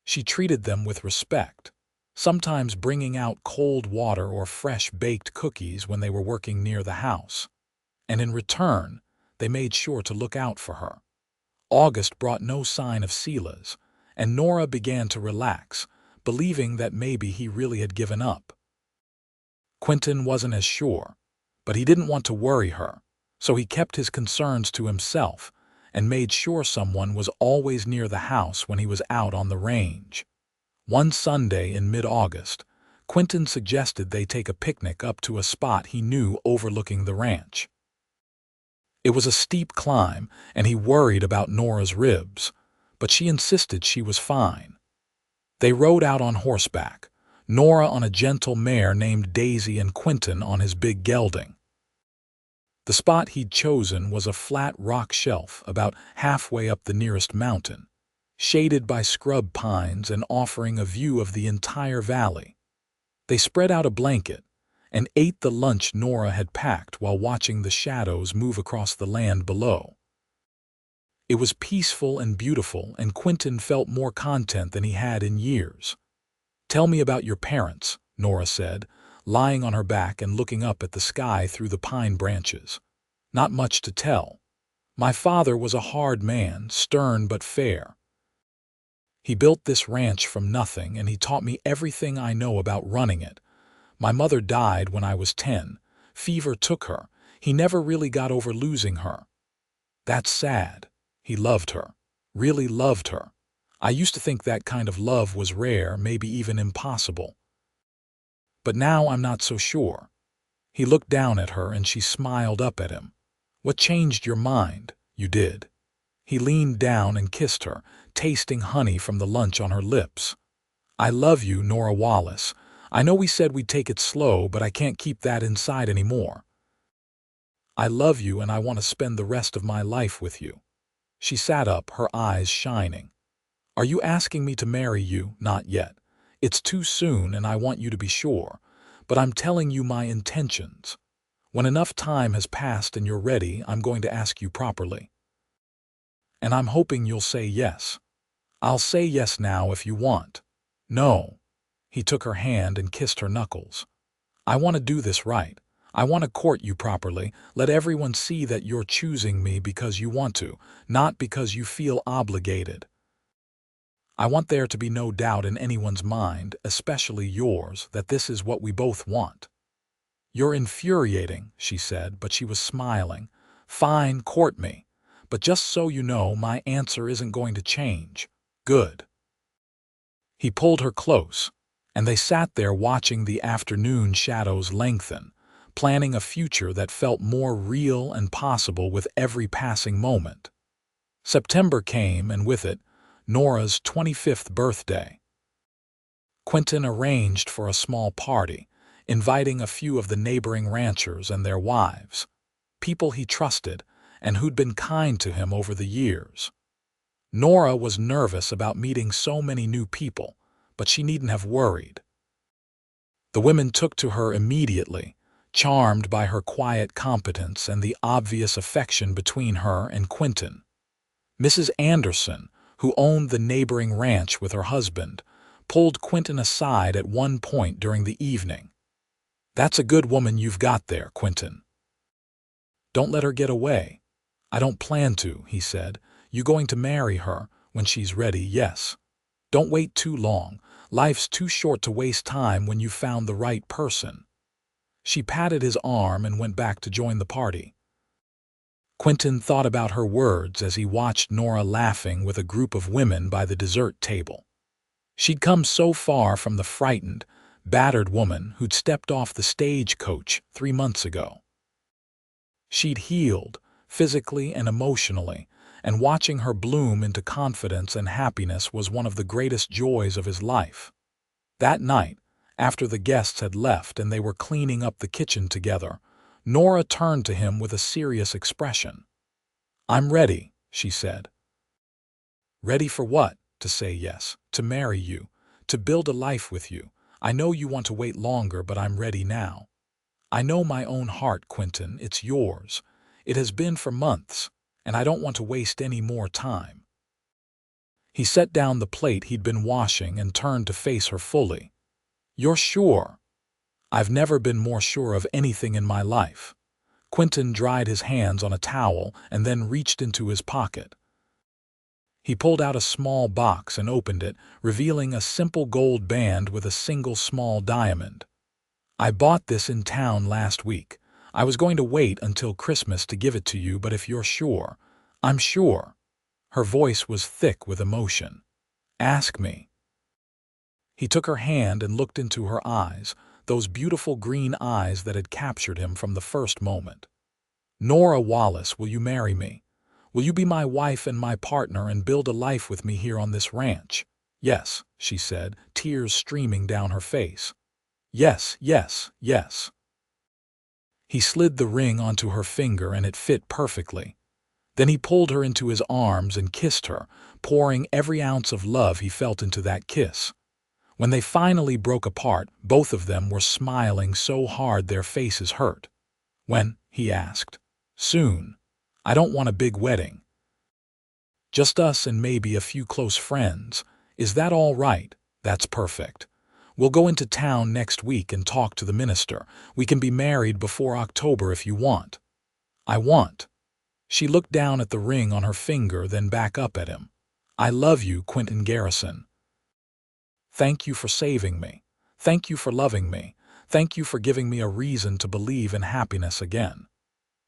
She treated them with respect, sometimes bringing out cold water or fresh baked cookies when they were working near the house. And in return, they made sure to look out for her. August brought no sign of Silas, and Nora began to relax, believing that maybe he really had given up. Quinton wasn't as sure, but he didn't want to worry her, so he kept his concerns to himself and made sure someone was always near the house when he was out on the range. One Sunday in mid-August, Quinton suggested they take a picnic up to a spot he knew overlooking the ranch. It was a steep climb, and he worried about Nora's ribs, but she insisted she was fine. They rode out on horseback, Nora on a gentle mare named Daisy and Quinton on his big gelding. The spot he'd chosen was a flat rock shelf about halfway up the nearest mountain, shaded by scrub pines and offering a view of the entire valley. They spread out a blanket and ate the lunch Nora had packed while watching the shadows move across the land below. It was peaceful and beautiful, and Quinton felt more content than he had in years. "Tell me about your parents," Nora said, lying on her back and looking up at the sky through the pine branches. "Not much to tell. My father was a hard man, stern but fair. He built this ranch from nothing, and he taught me everything I know about running it. My mother died when I was 10. Fever took her. He never really got over losing her. That's sad. He loved her. Really loved her. I used to think that kind of love was rare, maybe even impossible. But now I'm not so sure." He looked down at her and she smiled up at him. "What changed your mind? You did." He leaned down and kissed her, tasting honey from the lunch on her lips. "I love you, Nora Wallace. I know we said we'd take it slow, but I can't keep that inside anymore. I love you, and I want to spend the rest of my life with you." She sat up, her eyes shining. "Are you asking me to marry you? Not yet. It's too soon, and I want you to be sure. But I'm telling you my intentions. When enough time has passed and you're ready, I'm going to ask you properly. And I'm hoping you'll say yes. I'll say yes now if you want." "No." He took her hand and kissed her knuckles. "I want to do this right. I want to court you properly, let everyone see that you're choosing me because you want to, not because you feel obligated. I want there to be no doubt in anyone's mind, especially yours, that this is what we both want." "You're infuriating," she said, but she was smiling. "Fine, court me. But just so you know, my answer isn't going to change." "Good." He pulled her close, and they sat there watching the afternoon shadows lengthen, planning a future that felt more real and possible with every passing moment. September came, and with it, Nora's 25th birthday. Quinton arranged for a small party, inviting a few of the neighboring ranchers and their wives, people he trusted and who'd been kind to him over the years. Nora was nervous about meeting so many new people, but she needn't have worried. The women took to her immediately, charmed by her quiet competence and the obvious affection between her and Quinton. Mrs. Anderson, who owned the neighboring ranch with her husband, pulled Quinton aside at one point during the evening. "That's a good woman you've got there, Quinton. Don't let her get away." "I don't plan to," he said. "You going to marry her when she's ready, yes. Don't wait too long. Life's too short to waste time when you've found the right person." She patted his arm and went back to join the party. Quinton thought about her words as he watched Nora laughing with a group of women by the dessert table. She'd come so far from the frightened, battered woman who'd stepped off the stagecoach 3 months ago. She'd healed, physically and emotionally, and watching her bloom into confidence and happiness was one of the greatest joys of his life. That night, after the guests had left and they were cleaning up the kitchen together, Nora turned to him with a serious expression. "I'm ready," she said. "Ready for what?" "To say yes, to marry you, to build a life with you. I know you want to wait longer, but I'm ready now. I know my own heart, Quinton, it's yours. It has been for months, and I don't want to waste any more time." He set down the plate he'd been washing and turned to face her fully. "You're sure?" "I've never been more sure of anything in my life." Quinton dried his hands on a towel and then reached into his pocket. He pulled out a small box and opened it, revealing a simple gold band with a single small diamond. "I bought this in town last week. I was going to wait until Christmas to give it to you, but if you're sure—" "I'm sure." Her voice was thick with emotion. "Ask me." He took her hand and looked into her eyes, those beautiful green eyes that had captured him from the first moment. "Nora Wallace, will you marry me? Will you be my wife and my partner and build a life with me here on this ranch?" "Yes," she said, tears streaming down her face. "Yes, yes, yes." He slid the ring onto her finger and it fit perfectly. Then he pulled her into his arms and kissed her, pouring every ounce of love he felt into that kiss. When they finally broke apart, both of them were smiling so hard their faces hurt. "When?" he asked. "Soon. I don't want a big wedding. Just us and maybe a few close friends. Is that all right?" "That's perfect. We'll go into town next week and talk to the minister. We can be married before October if you want." "I want." She looked down at the ring on her finger, then back up at him. "I love you, Quinton Garrison. Thank you for saving me. Thank you for loving me. Thank you for giving me a reason to believe in happiness again."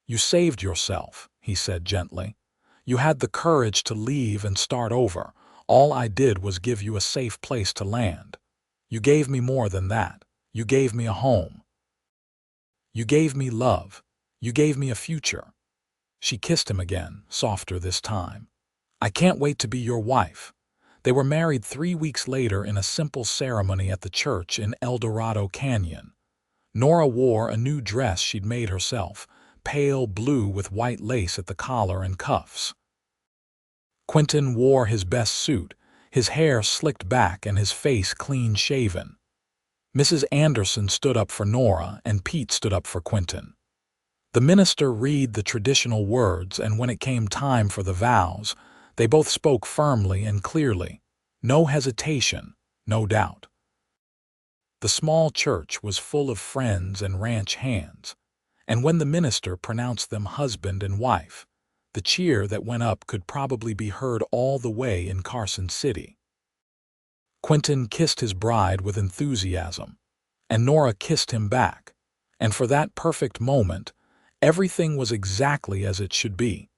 "You saved yourself," he said gently. "You had the courage to leave and start over. All I did was give you a safe place to land. You gave me more than that. You gave me a home. You gave me love. You gave me a future." She kissed him again, softer this time. "I can't wait to be your wife." They were married 3 weeks later in a simple ceremony at the church in El Dorado Canyon. Nora wore a new dress she'd made herself, pale blue with white lace at the collar and cuffs. Quinton wore his best suit, his hair slicked back and his face clean-shaven. Mrs. Anderson stood up for Nora and Pete stood up for Quinton. The minister read the traditional words, and when it came time for the vows, they both spoke firmly and clearly. No hesitation, no doubt. The small church was full of friends and ranch hands, and when the minister pronounced them husband and wife, the cheer that went up could probably be heard all the way in Carson City. Quinton kissed his bride with enthusiasm, and Nora kissed him back, and for that perfect moment, everything was exactly as it should be.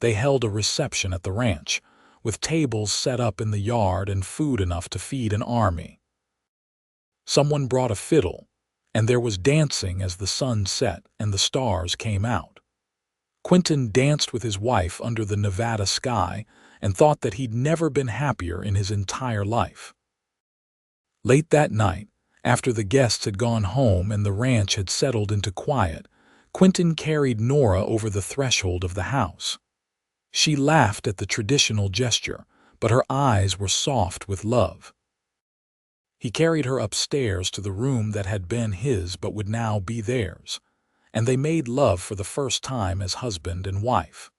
They held a reception at the ranch, with tables set up in the yard and food enough to feed an army. Someone brought a fiddle, and there was dancing as the sun set and the stars came out. Quinton danced with his wife under the Nevada sky and thought that he'd never been happier in his entire life. Late that night, after the guests had gone home and the ranch had settled into quiet, Quinton carried Nora over the threshold of the house. She laughed at the traditional gesture, but her eyes were soft with love. He carried her upstairs to the room that had been his but would now be theirs, and they made love for the first time as husband and wife.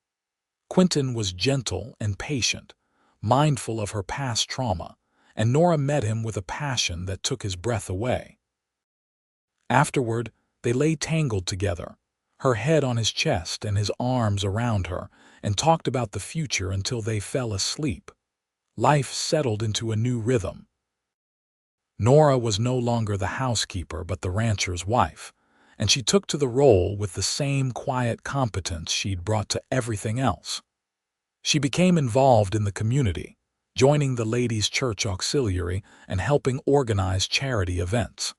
Quinton was gentle and patient, mindful of her past trauma, and Nora met him with a passion that took his breath away. Afterward, they lay tangled together, her head on his chest and his arms around her, and talked about the future until they fell asleep. Life settled into a new rhythm. Nora was no longer the housekeeper but the rancher's wife, and she took to the role with the same quiet competence she'd brought to everything else. She became involved in the community, joining the ladies' church auxiliary and helping organize charity events.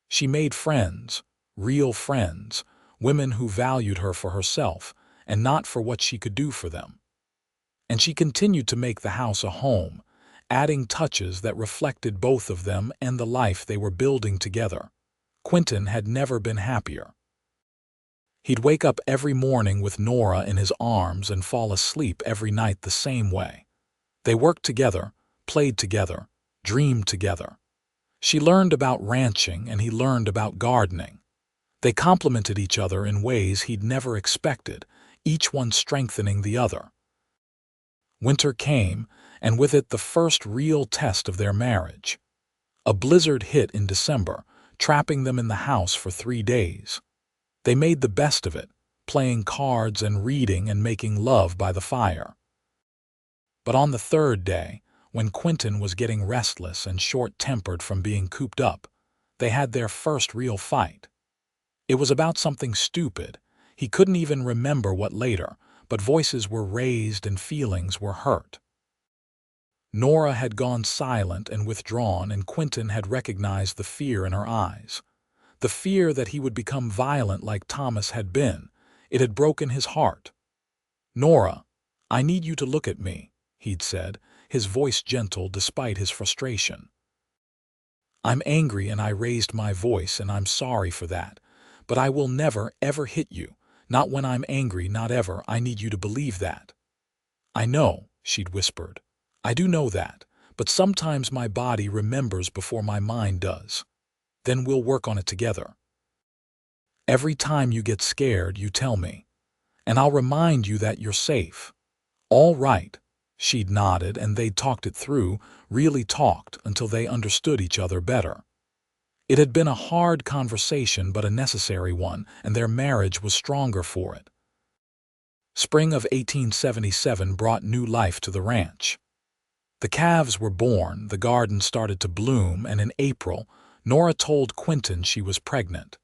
She made friends, real friends, women who valued her for herself and not for what she could do for them. And she continued to make the house a home, adding touches that reflected both of them and the life they were building together. Quinton had never been happier. He'd wake up every morning with Nora in his arms and fall asleep every night the same way. They worked together, played together, dreamed together. She learned about ranching and he learned about gardening. They complemented each other in ways he'd never expected, each one strengthening the other. Winter came, and with it the first real test of their marriage. A blizzard hit in December, trapping them in the house for 3 days. They made the best of it, playing cards and reading and making love by the fire. But on the 3rd day, when Quinton was getting restless and short-tempered from being cooped up, they had their first real fight. It was about something stupid. He couldn't even remember what later, but voices were raised and feelings were hurt. Nora had gone silent and withdrawn, and Quinton had recognized the fear in her eyes. The fear that he would become violent like Thomas had been. It had broken his heart. "Nora, I need you to look at me," he'd said, his voice gentle despite his frustration. "I'm angry and I raised my voice, and I'm sorry for that. But I will never, ever hit you. Not when I'm angry, not ever. I need you to believe that." "I know," she'd whispered. "I do know that, but sometimes my body remembers before my mind does. Then we'll work on it together. Every time you get scared, you tell me. And I'll remind you that you're safe." "All right." She'd nodded, and they'd talked it through, really talked, until they understood each other better. It had been a hard conversation, but a necessary one, and their marriage was stronger for it. Spring of 1877 brought new life to the ranch. The calves were born, the garden started to bloom, and in April, Nora told Quinton she was pregnant.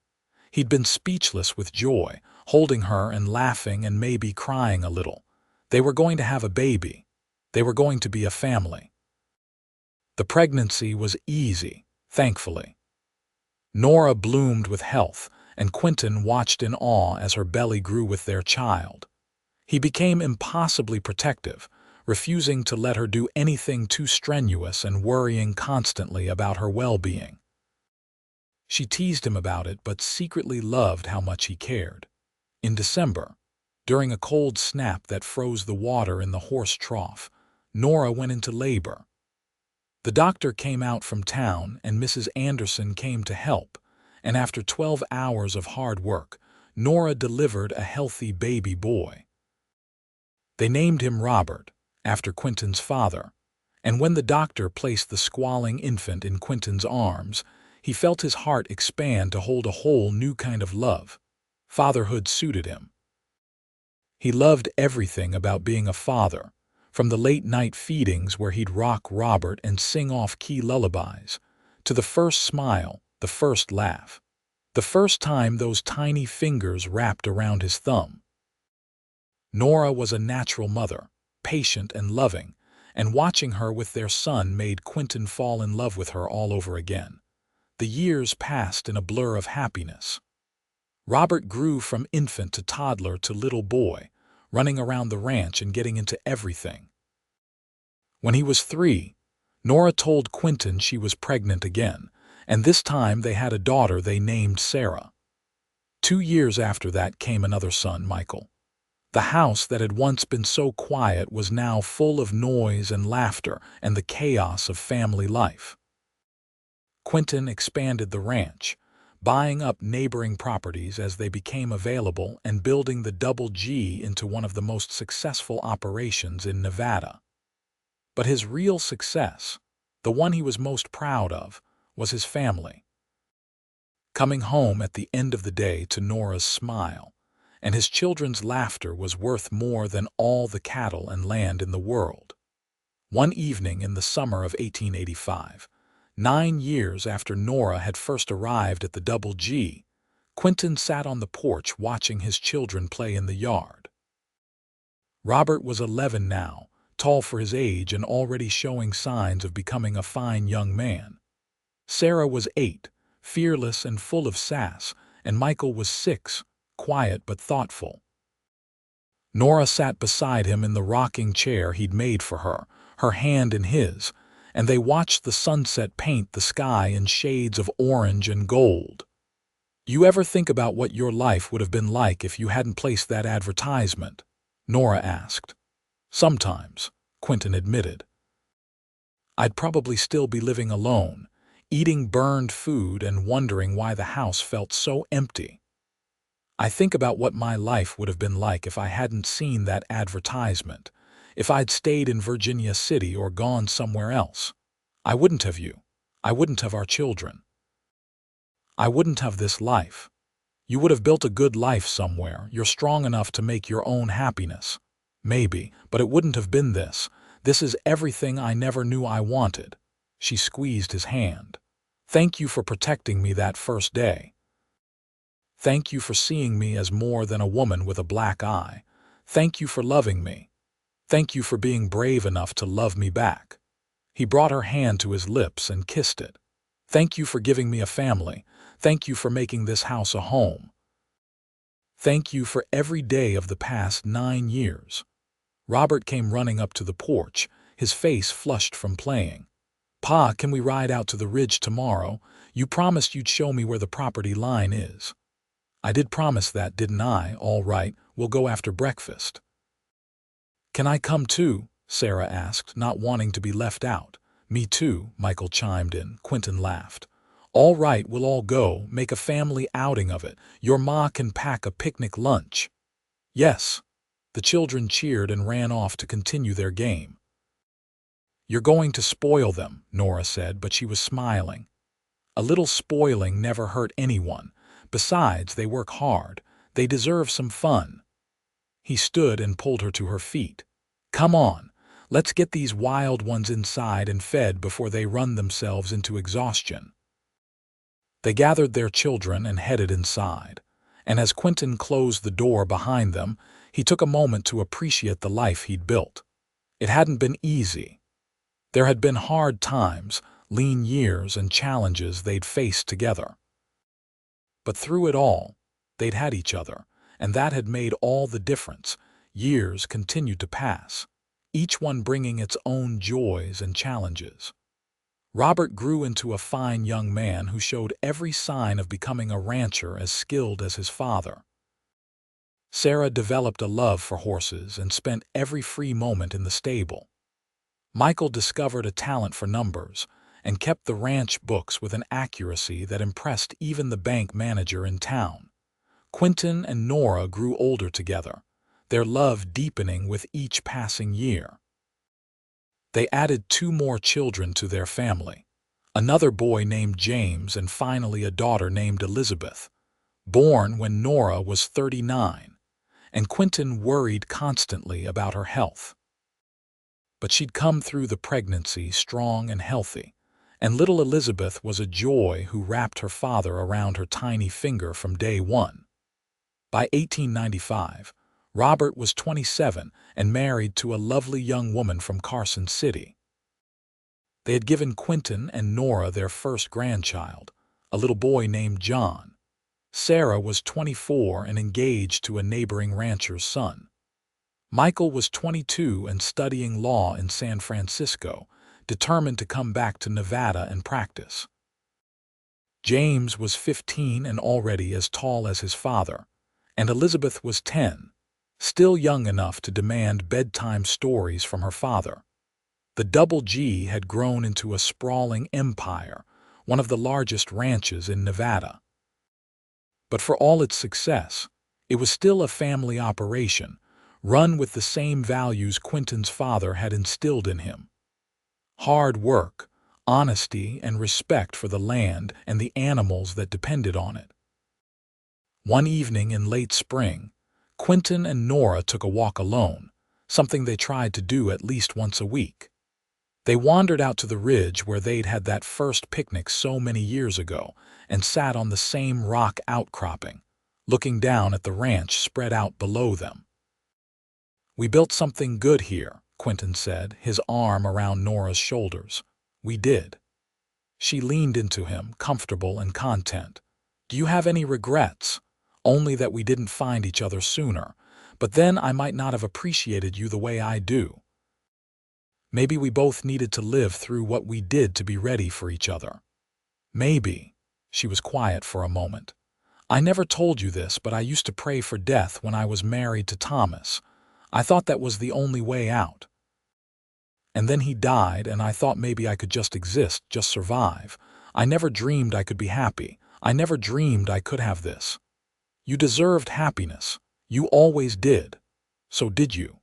He'd been speechless with joy, holding her and laughing and maybe crying a little. They were going to have a baby. They were going to be a family. The pregnancy was easy, thankfully. Nora bloomed with health, and Quinton watched in awe as her belly grew with their child. He became impossibly protective, refusing to let her do anything too strenuous and worrying constantly about her well-being. She teased him about it, but secretly loved how much he cared. In December, during a cold snap that froze the water in the horse trough, Nora went into labor. The doctor came out from town, and Mrs. Anderson came to help, and after 12 hours of hard work, Nora delivered a healthy baby boy. They named him Robert, after Quinton's father, and when the doctor placed the squalling infant in Quinton's arms, he felt his heart expand to hold a whole new kind of love. Fatherhood suited him. He loved everything about being a father, from the late-night feedings where he'd rock Robert and sing off-key lullabies, to the first smile, the first laugh, the first time those tiny fingers wrapped around his thumb. Nora was a natural mother, patient and loving, and watching her with their son made Quinton fall in love with her all over again. The years passed in a blur of happiness. Robert grew from infant to toddler to little boy, running around the ranch and getting into everything. When he was 3, Nora told Quinton she was pregnant again, and this time they had a daughter they named Sarah. 2 years after that came another son, Michael. The house that had once been so quiet was now full of noise and laughter and the chaos of family life. Quinton expanded the ranch, buying up neighboring properties as they became available and building the Double G into one of the most successful operations in Nevada. But his real success, the one he was most proud of, was his family. Coming home at the end of the day to Nora's smile, and his children's laughter was worth more than all the cattle and land in the world. One evening in the summer of 1885, 9 years after Nora had first arrived at the Double G, Quinton sat on the porch watching his children play in the yard. Robert was 11 now, tall for his age and already showing signs of becoming a fine young man. Sarah was 8, fearless and full of sass, and Michael was 6, quiet but thoughtful. Nora sat beside him in the rocking chair he'd made for her, her hand in his, and they watched the sunset paint the sky in shades of orange and gold. "You ever think about what your life would have been like if you hadn't placed that advertisement?" Nora asked. "Sometimes," Quinton admitted. "I'd probably still be living alone, eating burned food and wondering why the house felt so empty." I think about what my life would have been like if I hadn't seen that advertisement, if I'd stayed in Virginia City or gone somewhere else. I wouldn't have you. I wouldn't have our children. I wouldn't have this life. You would have built a good life somewhere. You're strong enough to make your own happiness. Maybe, but it wouldn't have been this. This is everything I never knew I wanted. She squeezed his hand. Thank you for protecting me that first day. Thank you for seeing me as more than a woman with a black eye. Thank you for loving me. Thank you for being brave enough to love me back. He brought her hand to his lips and kissed it. Thank you for giving me a family. Thank you for making this house a home. Thank you for every day of the past 9 years. Robert came running up to the porch, his face flushed from playing. Pa, can we ride out to the ridge tomorrow? You promised you'd show me where the property line is. I did promise that, didn't I? All right, we'll go after breakfast. Can I come too? Sarah asked, not wanting to be left out. Me too, Michael chimed in. Quinton laughed. All right, we'll all go, make a family outing of it. Your ma can pack a picnic lunch. Yes. The children cheered and ran off to continue their game. You're going to spoil them, Nora said, but she was smiling. A little spoiling never hurt anyone. Besides, they work hard. They deserve some fun. He stood and pulled her to her feet. Come on, let's get these wild ones inside and fed before they run themselves into exhaustion. They gathered their children and headed inside, and as Quinton closed the door behind them, he took a moment to appreciate the life he'd built. It hadn't been easy. There had been hard times, lean years, and challenges they'd faced together. But through it all, they'd had each other, and that had made all the difference. Years continued to pass, each one bringing its own joys and challenges. Robert grew into a fine young man who showed every sign of becoming a rancher as skilled as his father. Sarah developed a love for horses and spent every free moment in the stable. Michael discovered a talent for numbers and kept the ranch books with an accuracy that impressed even the bank manager in town. Quinton and Nora grew older together, their love deepening with each passing year. They added 2 more children to their family, another boy named James and finally a daughter named Elizabeth, born when Nora was 39, and Quinton worried constantly about her health. But she'd come through the pregnancy strong and healthy, and little Elizabeth was a joy who wrapped her father around her tiny finger from day one. By 1895, Robert was 27 and married to a lovely young woman from Carson City. They had given Quinton and Nora their first grandchild, a little boy named John. Sarah was 24 and engaged to a neighboring rancher's son. Michael was 22 and studying law in San Francisco, determined to come back to Nevada and practice. James was 15 and already as tall as his father, and Elizabeth was 10. Still young enough to demand bedtime stories from her father. The Double G had grown into a sprawling empire, one of the largest ranches in Nevada. But for all its success, it was still a family operation, run with the same values Quinton's father had instilled in him. Hard work, honesty, and respect for the land and the animals that depended on it. One evening in late spring, Quinton and Nora took a walk alone, something they tried to do at least once a week. They wandered out to the ridge where they'd had that first picnic so many years ago and sat on the same rock outcropping, looking down at the ranch spread out below them. We built something good here, Quinton said, his arm around Nora's shoulders. We did. She leaned into him, comfortable and content. Do you have any regrets? Only that we didn't find each other sooner, but then I might not have appreciated you the way I do. Maybe we both needed to live through what we did to be ready for each other. Maybe. She was quiet for a moment. I never told you this, but I used to pray for death when I was married to Thomas. I thought that was the only way out. And then he died, and I thought maybe I could just exist, just survive. I never dreamed I could be happy. I never dreamed I could have this. You deserved happiness. You always did. So did you.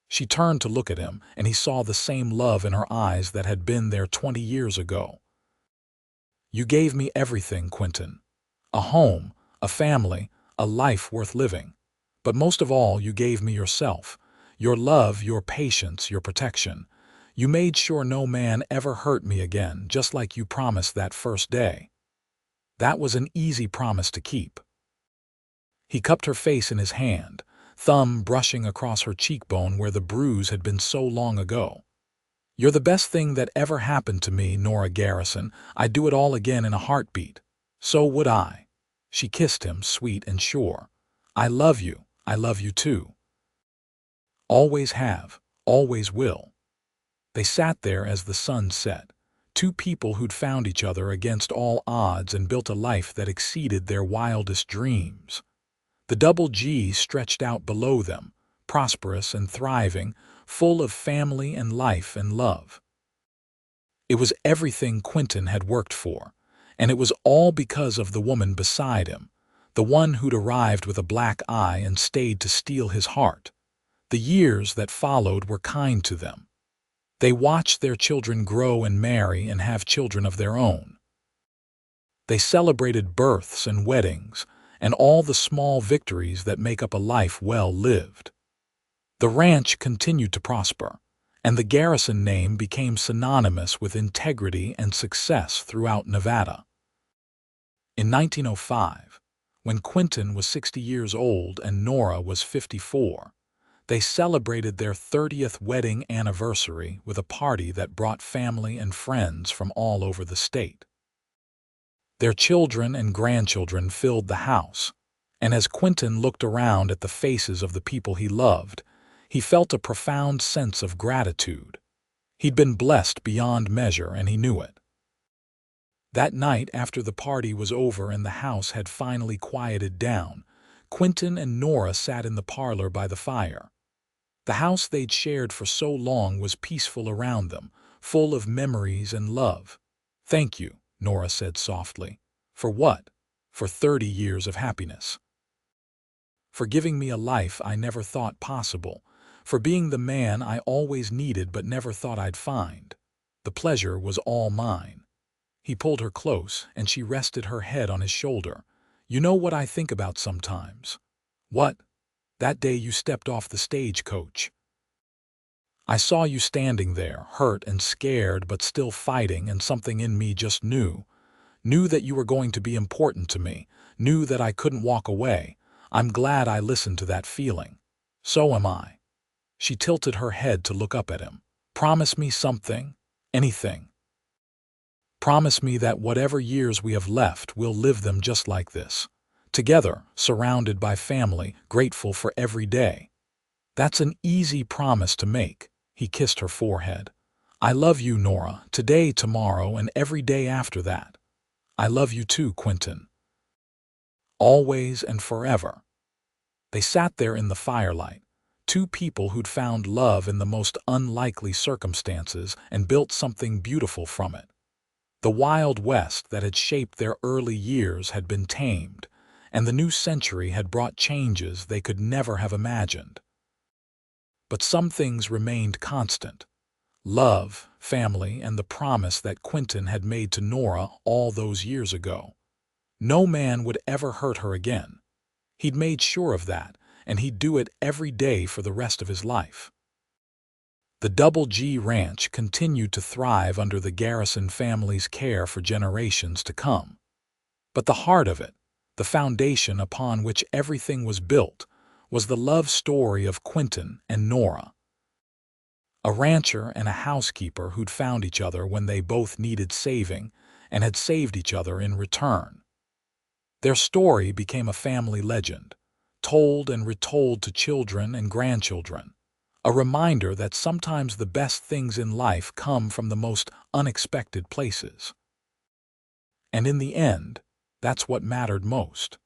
She turned to look at him, and he saw the same love in her eyes that had been there 20 years ago. You gave me everything, Quinton. A home, a family, a life worth living. But most of all, you gave me yourself. Your love, your patience, your protection. You made sure no man ever hurt me again, just like you promised that first day. That was an easy promise to keep. He cupped her face in his hand, thumb brushing across her cheekbone where the bruise had been so long ago. You're the best thing that ever happened to me, Nora Garrison. I'd do it all again in a heartbeat. So would I. She kissed him, sweet and sure. I love you. I love you too. Always have, always will. They sat there as the sun set, two people who'd found each other against all odds and built a life that exceeded their wildest dreams. The double G stretched out below them, prosperous and thriving, full of family and life and love. It was everything Quinton had worked for, and it was all because of the woman beside him, the one who'd arrived with a black eye and stayed to steal his heart. The years that followed were kind to them. They watched their children grow and marry and have children of their own. They celebrated births and weddings, and all the small victories that make up a life well lived. The ranch continued to prosper, and the Garrison name became synonymous with integrity and success throughout Nevada. In 1905, when Quinton was 60 years old and Nora was 54, they celebrated their 30th wedding anniversary with a party that brought family and friends from all over the state. Their children and grandchildren filled the house, and as Quinton looked around at the faces of the people he loved, he felt a profound sense of gratitude. He'd been blessed beyond measure, and he knew it. That night, after the party was over and the house had finally quieted down, Quinton and Nora sat in the parlor by the fire. The house they'd shared for so long was peaceful around them, full of memories and love. "Thank you," Nora said softly. "For what?" "For 30 years of happiness. For giving me a life I never thought possible. For being the man I always needed but never thought I'd find. The pleasure was all mine." He pulled her close, and she rested her head on his shoulder. "You know what I think about sometimes?" "What?" "That day you stepped off the stagecoach. I saw you standing there, hurt and scared but still fighting, and something in me just knew that you were going to be important to me, knew that I couldn't walk away. I'm glad I listened to that feeling. So am I." She tilted her head to look up at him. "Promise me something, anything. Promise me that whatever years we have left, we'll live them just like this. Together, surrounded by family, grateful for every day." "That's an easy promise to make." He kissed her forehead. "I love you, Nora, today, tomorrow, and every day after that. I love you too, Quinton. Always and forever." They sat there in the firelight, two people who'd found love in the most unlikely circumstances and built something beautiful from it. The Wild West that had shaped their early years had been tamed, and the new century had brought changes they could never have imagined. But some things remained constant: love, family, and the promise that Quinton had made to Nora all those years ago. No man would ever hurt her again. He'd made sure of that, and he'd do it every day for the rest of his life. The Double G Ranch continued to thrive under the Garrison family's care for generations to come. But the heart of it, the foundation upon which everything was built, was the love story of Quinton and Nora. A rancher and a housekeeper who'd found each other when they both needed saving and had saved each other in return. Their story became a family legend, told and retold to children and grandchildren, a reminder that sometimes the best things in life come from the most unexpected places. And in the end, that's what mattered most.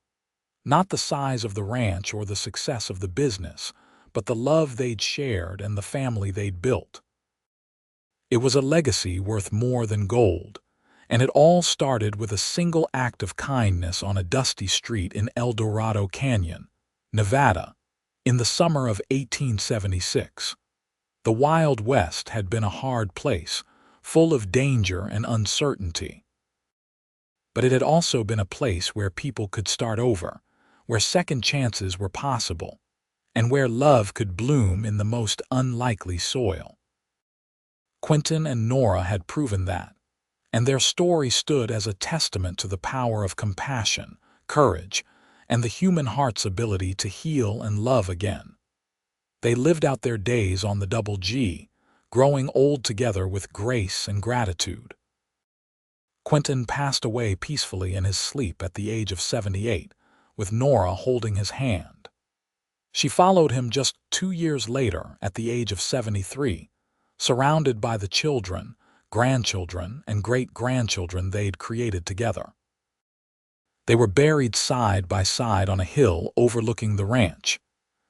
Not the size of the ranch or the success of the business, but the love they'd shared and the family they'd built. It was a legacy worth more than gold, And it all started with a single act of kindness on a dusty street in El Dorado Canyon, Nevada, in the summer of 1876. The Wild West had been a hard place, full of danger and uncertainty. But it had also been a place where people could start over, where second chances were possible, and where love could bloom in the most unlikely soil. Quinton and Nora had proven that, and their story stood as a testament to the power of compassion, courage, and the human heart's ability to heal and love again. They lived out their days on the Double G, growing old together with grace and gratitude. Quinton passed away peacefully in his sleep at the age of 78, with Nora holding his hand. She followed him just 2 years later at the age of 73, surrounded by the children, grandchildren, and great-grandchildren they'd created together. They were buried side by side on a hill overlooking the ranch,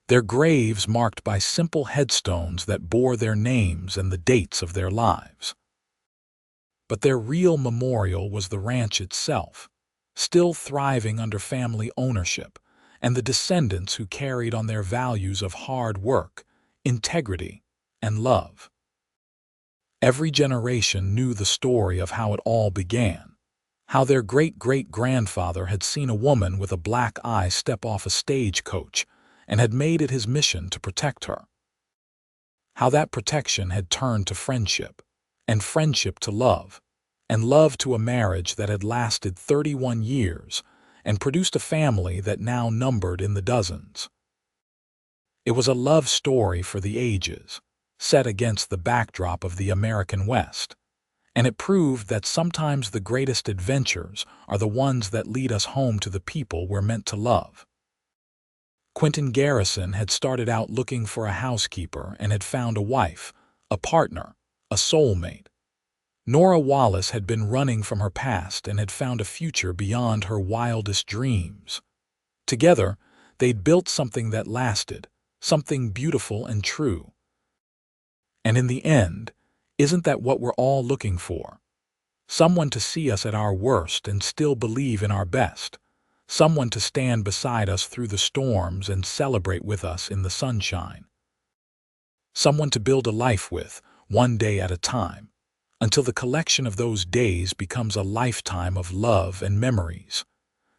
their graves marked by simple headstones that bore their names and the dates of their lives. But their real memorial was the ranch itself, still thriving under family ownership, and the descendants who carried on their values of hard work, integrity, and love. Every generation knew the story of how it all began, how their great-great-grandfather had seen a woman with a black eye step off a stagecoach and had made it his mission to protect her. How that protection had turned to friendship, and friendship to love, and love to a marriage that had lasted 31 years and produced a family that now numbered in the dozens. It was a love story for the ages, set against the backdrop of the American West, and it proved that sometimes the greatest adventures are the ones that lead us home to the people we're meant to love. Quinton Garrison had started out looking for a housekeeper and had found a wife, a partner, a soulmate. Nora Wallace had been running from her past and had found a future beyond her wildest dreams. Together, they'd built something that lasted, something beautiful and true. And in the end, isn't that what we're all looking for? Someone to see us at our worst and still believe in our best. Someone to stand beside us through the storms and celebrate with us in the sunshine. Someone to build a life with, one day at a time, until the collection of those days becomes a lifetime of love and memories.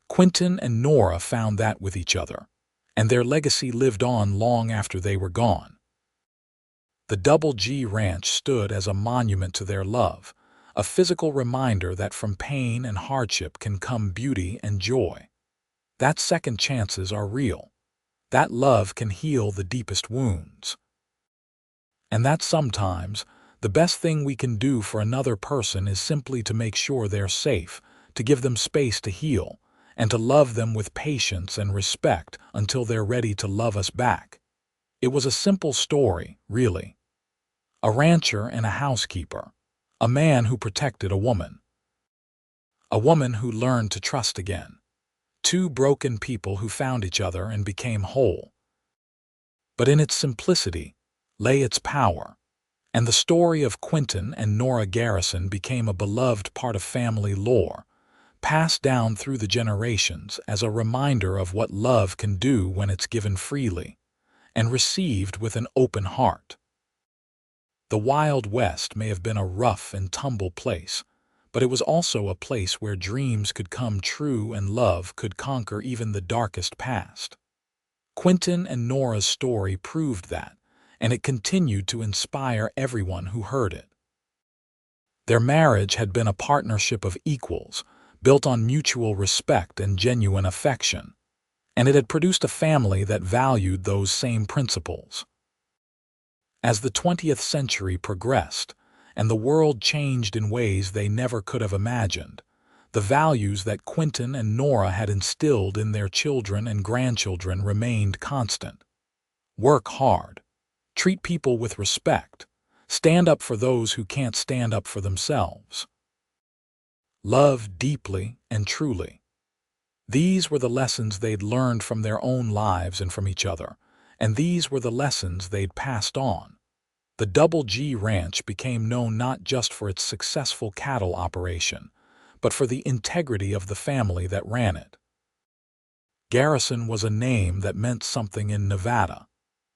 Quinton and Nora found that with each other, and their legacy lived on long after they were gone. The Double G Ranch stood as a monument to their love, a physical reminder that from pain and hardship can come beauty and joy. That second chances are real. That love can heal the deepest wounds. And that sometimes, the best thing we can do for another person is simply to make sure they're safe, to give them space to heal, and to love them with patience and respect until they're ready to love us back. It was a simple story, really. A rancher and a housekeeper, a man who protected a woman who learned to trust again. Two broken people who found each other and became whole. But in its simplicity lay its power, and the story of Quinton and Nora Garrison became a beloved part of family lore, passed down through the generations as a reminder of what love can do when it's given freely and received with an open heart. The Wild West may have been a rough and tumble place, but it was also a place where dreams could come true and love could conquer even the darkest past. Quinton and Nora's story proved that, and it continued to inspire everyone who heard it. Their marriage had been a partnership of equals, built on mutual respect and genuine affection, and it had produced a family that valued those same principles. As the 20th century progressed, and the world changed in ways they never could have imagined, the values that Quinton and Nora had instilled in their children and grandchildren remained constant. Work hard, treat people with respect, stand up for those who can't stand up for themselves. Love deeply and truly. These were the lessons they'd learned from their own lives and from each other, and these were the lessons they'd passed on. The Double G Ranch became known not just for its successful cattle operation, but for the integrity of the family that ran it. Garrison was a name that meant something in Nevada,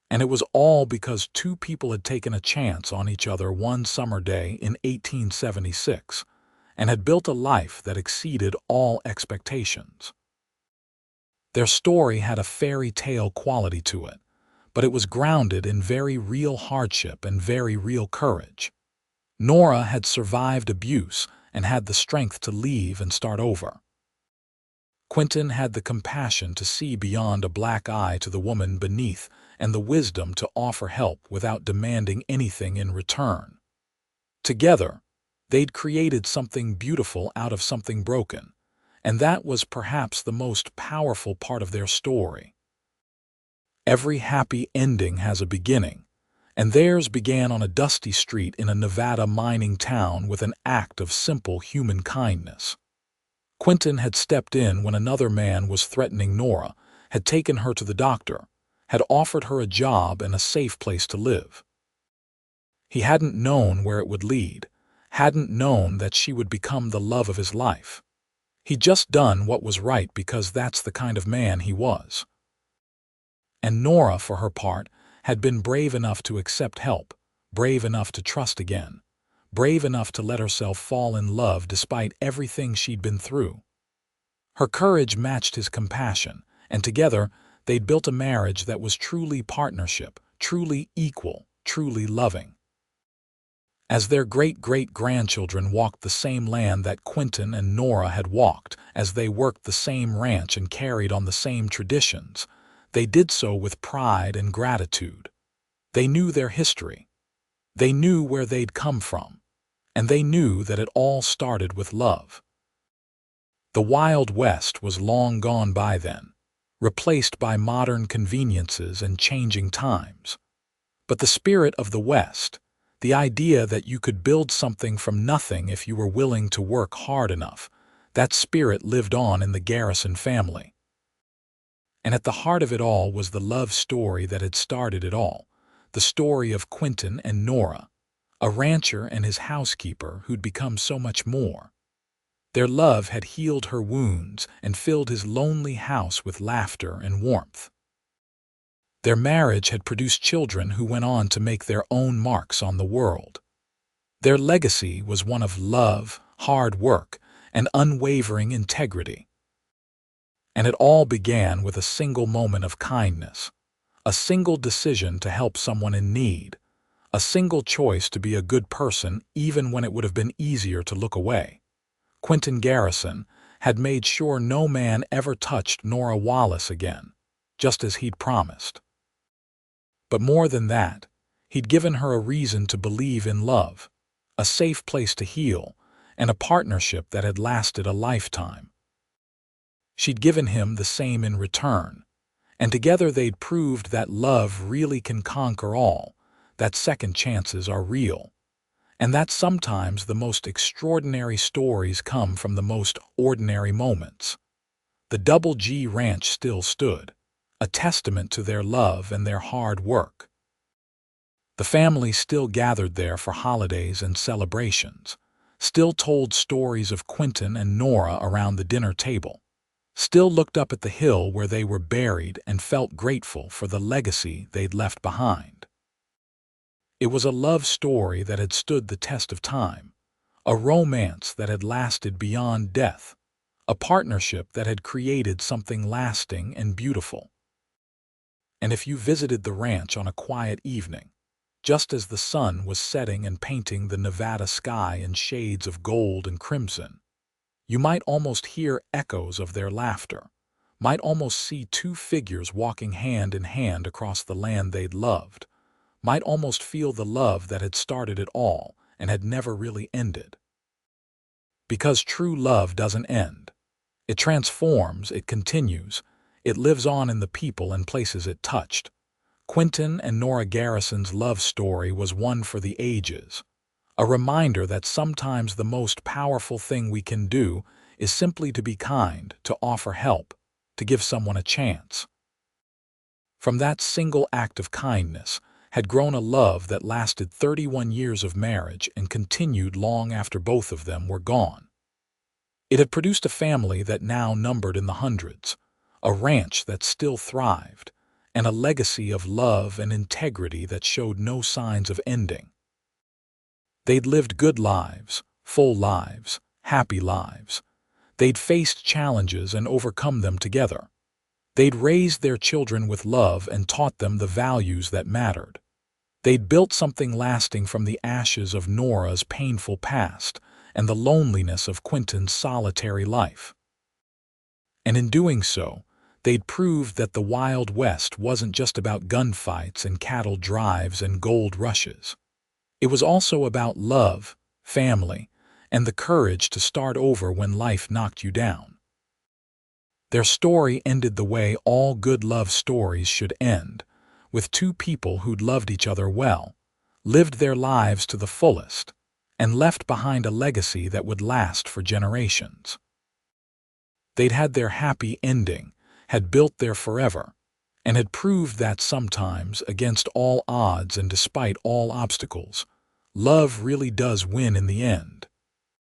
and it was all because two people had taken a chance on each other one summer day in 1876 and had built a life that exceeded all expectations. Their story had a fairy tale quality to it, but it was grounded in very real hardship and very real courage. Nora had survived abuse and had the strength to leave and start over. Quinton had the compassion to see beyond a black eye to the woman beneath and the wisdom to offer help without demanding anything in return. Together, they'd created something beautiful out of something broken, and that was perhaps the most powerful part of their story. Every happy ending has a beginning, and theirs began on a dusty street in a Nevada mining town with an act of simple human kindness. Quinton had stepped in when another man was threatening Nora, had taken her to the doctor, had offered her a job and a safe place to live. He hadn't known where it would lead, hadn't known that she would become the love of his life. He'd just done what was right because that's the kind of man he was. And Nora, for her part, had been brave enough to accept help, brave enough to trust again, brave enough to let herself fall in love despite everything she'd been through. Her courage matched his compassion, and together they'd built a marriage that was truly partnership, truly equal, truly loving. As their great-great-grandchildren walked the same land that Quinton and Nora had walked, as they worked the same ranch and carried on the same traditions, they did so with pride and gratitude. They knew their history. They knew where they'd come from, and they knew that it all started with love. The Wild West was long gone by then, replaced by modern conveniences and changing times. But the spirit of the West, the idea that you could build something from nothing if you were willing to work hard enough, that spirit lived on in the Garrison family. And at the heart of it all was the love story that had started it all, the story of Quinton and Nora, a rancher and his housekeeper who'd become so much more. Their love had healed her wounds and filled his lonely house with laughter and warmth. Their marriage had produced children who went on to make their own marks on the world. Their legacy was one of love, hard work, and unwavering integrity. And it all began with a single moment of kindness, a single decision to help someone in need, a single choice to be a good person even when it would have been easier to look away. Quinton Garrison had made sure no man ever touched Nora Wallace again, just as he'd promised. But more than that, he'd given her a reason to believe in love, a safe place to heal, and a partnership that had lasted a lifetime. She'd given him the same in return, and together they'd proved that love really can conquer all, that second chances are real, and that sometimes the most extraordinary stories come from the most ordinary moments. The Double G Ranch still stood, a testament to their love and their hard work. The family still gathered there for holidays and celebrations, still told stories of Quinton and Nora around the dinner table, still looked up at the hill where they were buried and felt grateful for the legacy they'd left behind. It was a love story that had stood the test of time, a romance that had lasted beyond death, a partnership that had created something lasting and beautiful. And if you visited the ranch on a quiet evening, just as the sun was setting and painting the Nevada sky in shades of gold and crimson, you might almost hear echoes of their laughter, might almost see two figures walking hand in hand across the land they'd loved, might almost feel the love that had started it all and had never really ended. Because true love doesn't end. It transforms, it continues, it lives on in the people and places it touched. Quinton and Nora Garrison's love story was one for the ages, a reminder that sometimes the most powerful thing we can do is simply to be kind, to offer help, to give someone a chance. From that single act of kindness had grown a love that lasted 31 years of marriage and continued long after both of them were gone. It had produced a family that now numbered in the hundreds, a ranch that still thrived, and a legacy of love and integrity that showed no signs of ending. They'd lived good lives, full lives, happy lives. They'd faced challenges and overcome them together. They'd raised their children with love and taught them the values that mattered. They'd built something lasting from the ashes of Nora's painful past and the loneliness of Quinton's solitary life. And in doing so, they'd proved that the Wild West wasn't just about gunfights and cattle drives and gold rushes. It was also about love, family, and the courage to start over when life knocked you down. Their story ended the way all good love stories should end, with two people who'd loved each other well, lived their lives to the fullest, and left behind a legacy that would last for generations. They'd had their happy ending, had built their forever, and had proved that sometimes, against all odds and despite all obstacles, love really does win in the end.